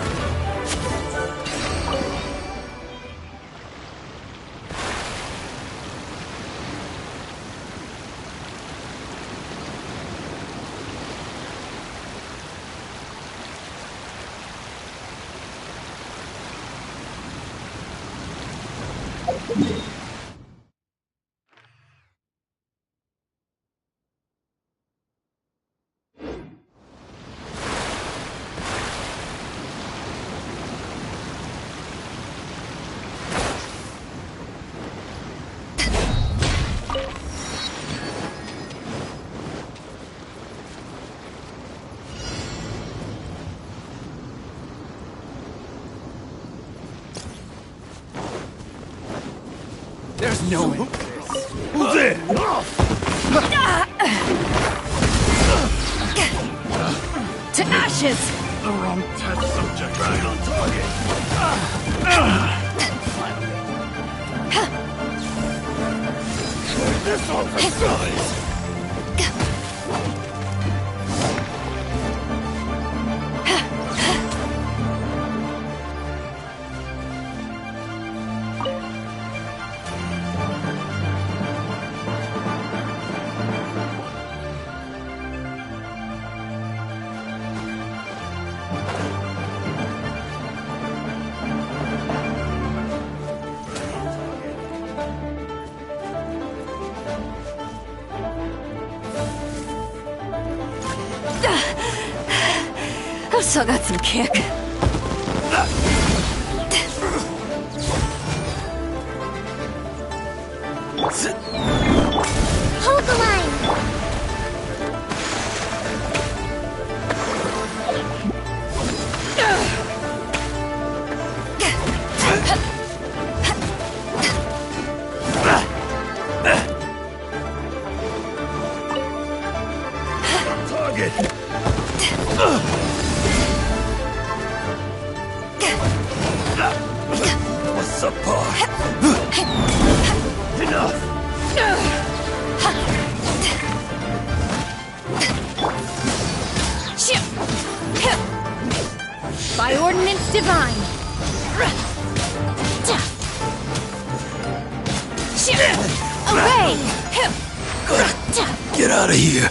There's no way. Who's there? To ashes! The wrong test subject. Right on target. This on for size. I've still got some kick. Hold the line! Target! What's up, Pa? Enough! By ordinance divine. Obey! Get out of here!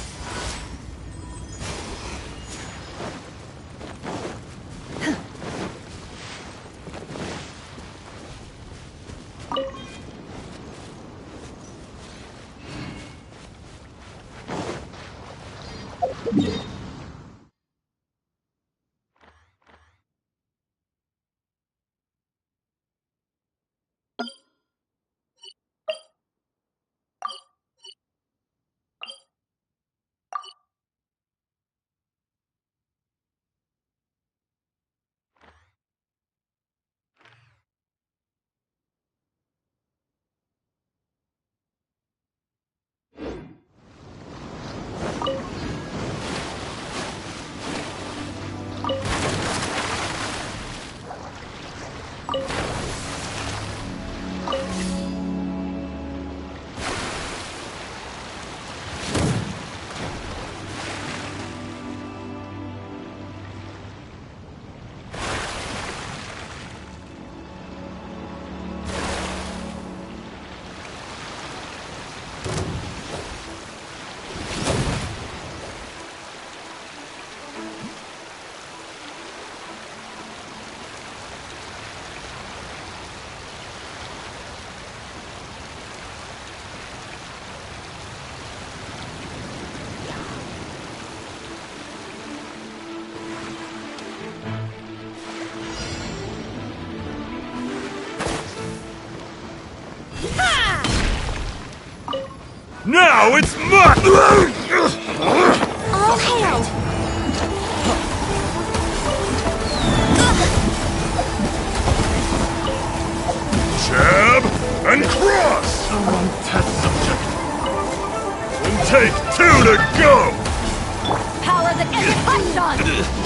Now it's mine! All hail! Jab and cross! The wrong test subject. And take 2 to go! Power that can be touched on!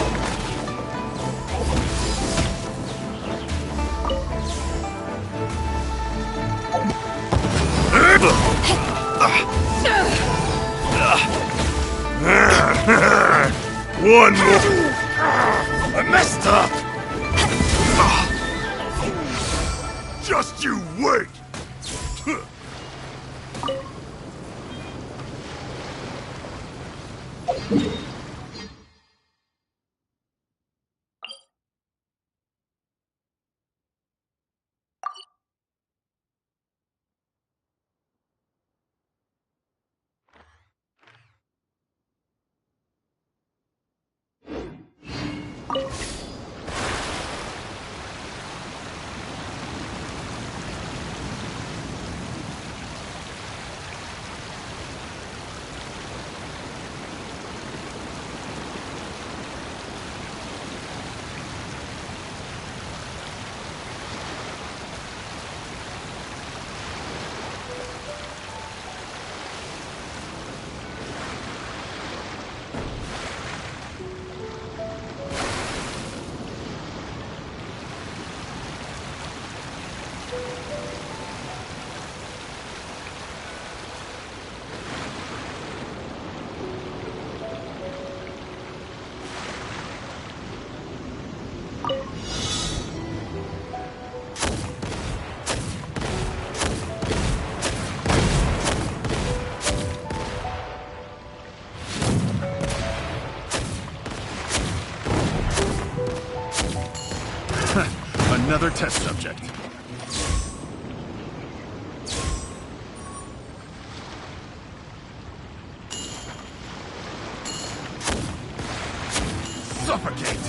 One more! I messed up! Just you wait! Another test subject. Suffocate!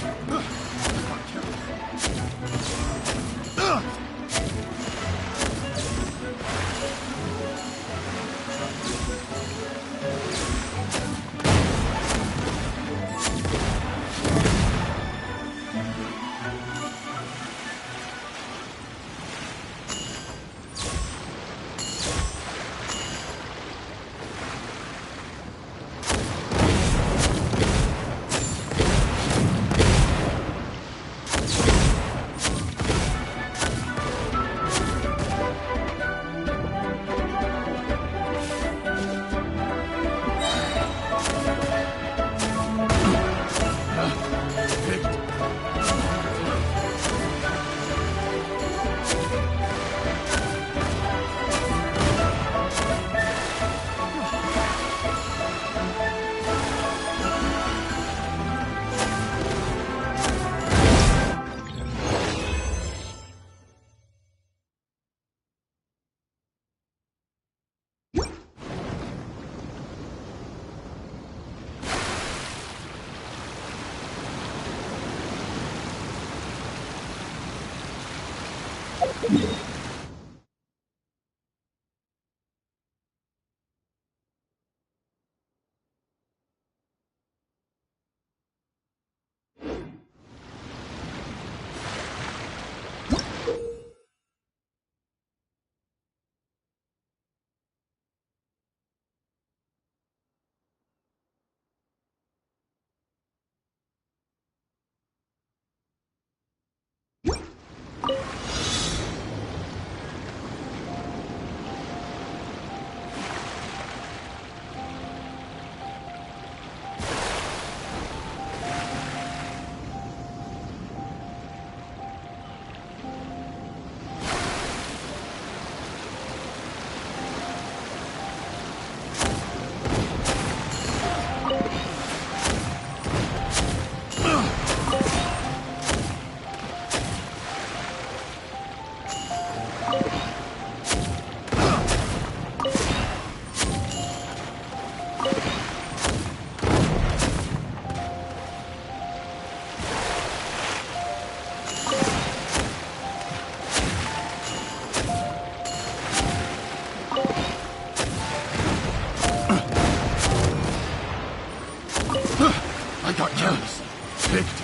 Got careless. Picked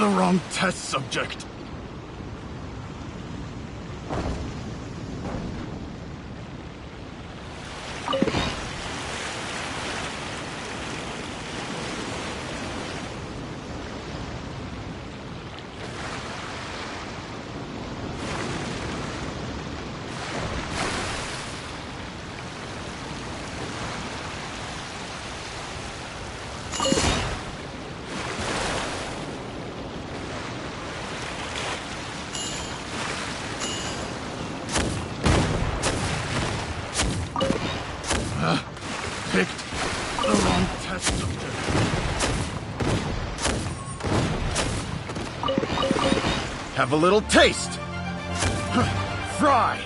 the wrong test subject. Picked the wrong test subject. Have a little taste. Fry.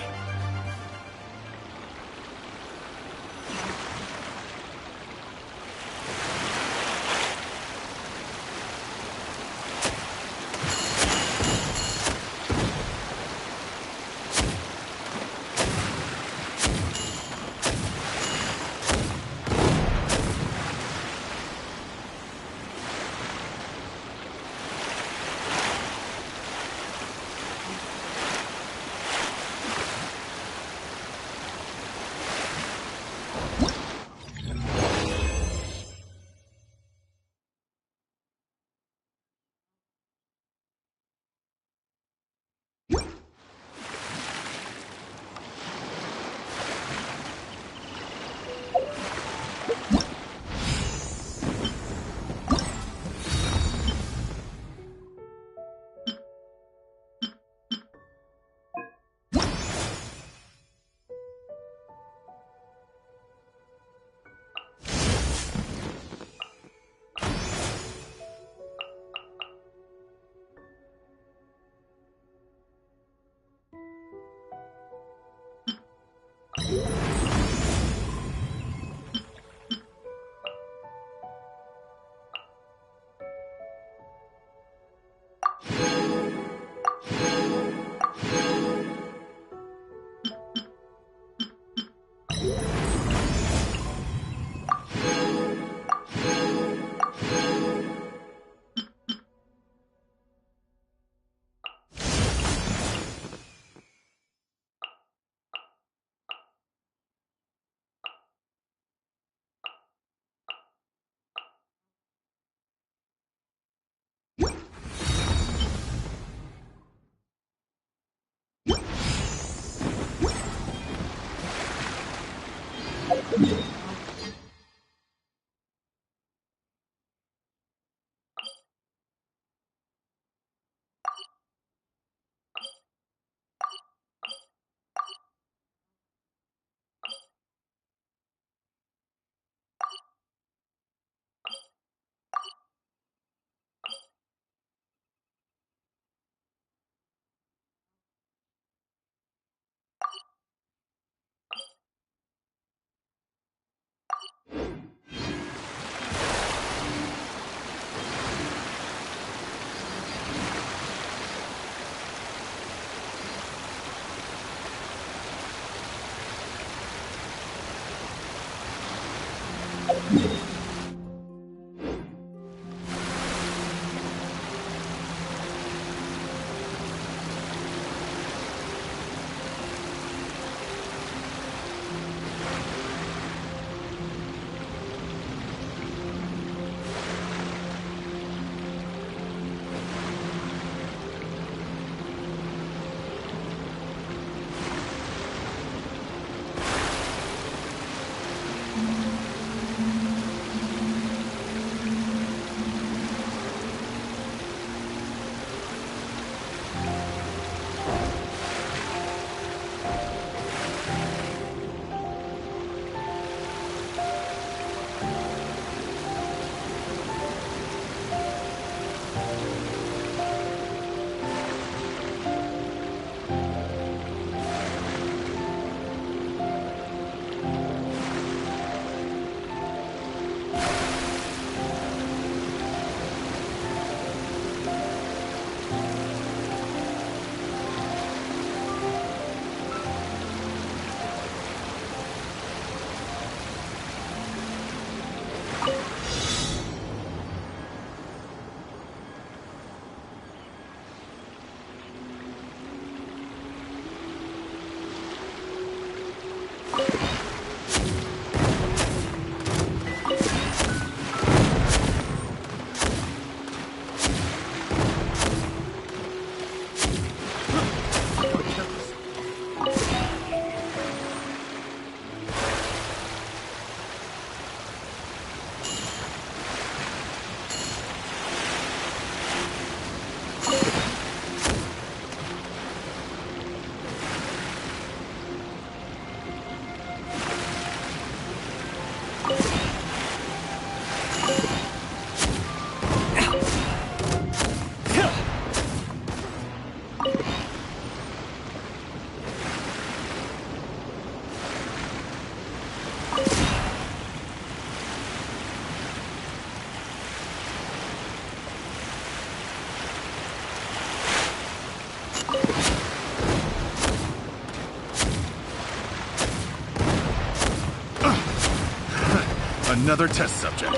Another test subject.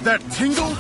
That tingle?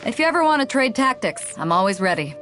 If you ever want to trade tactics, I'm always ready.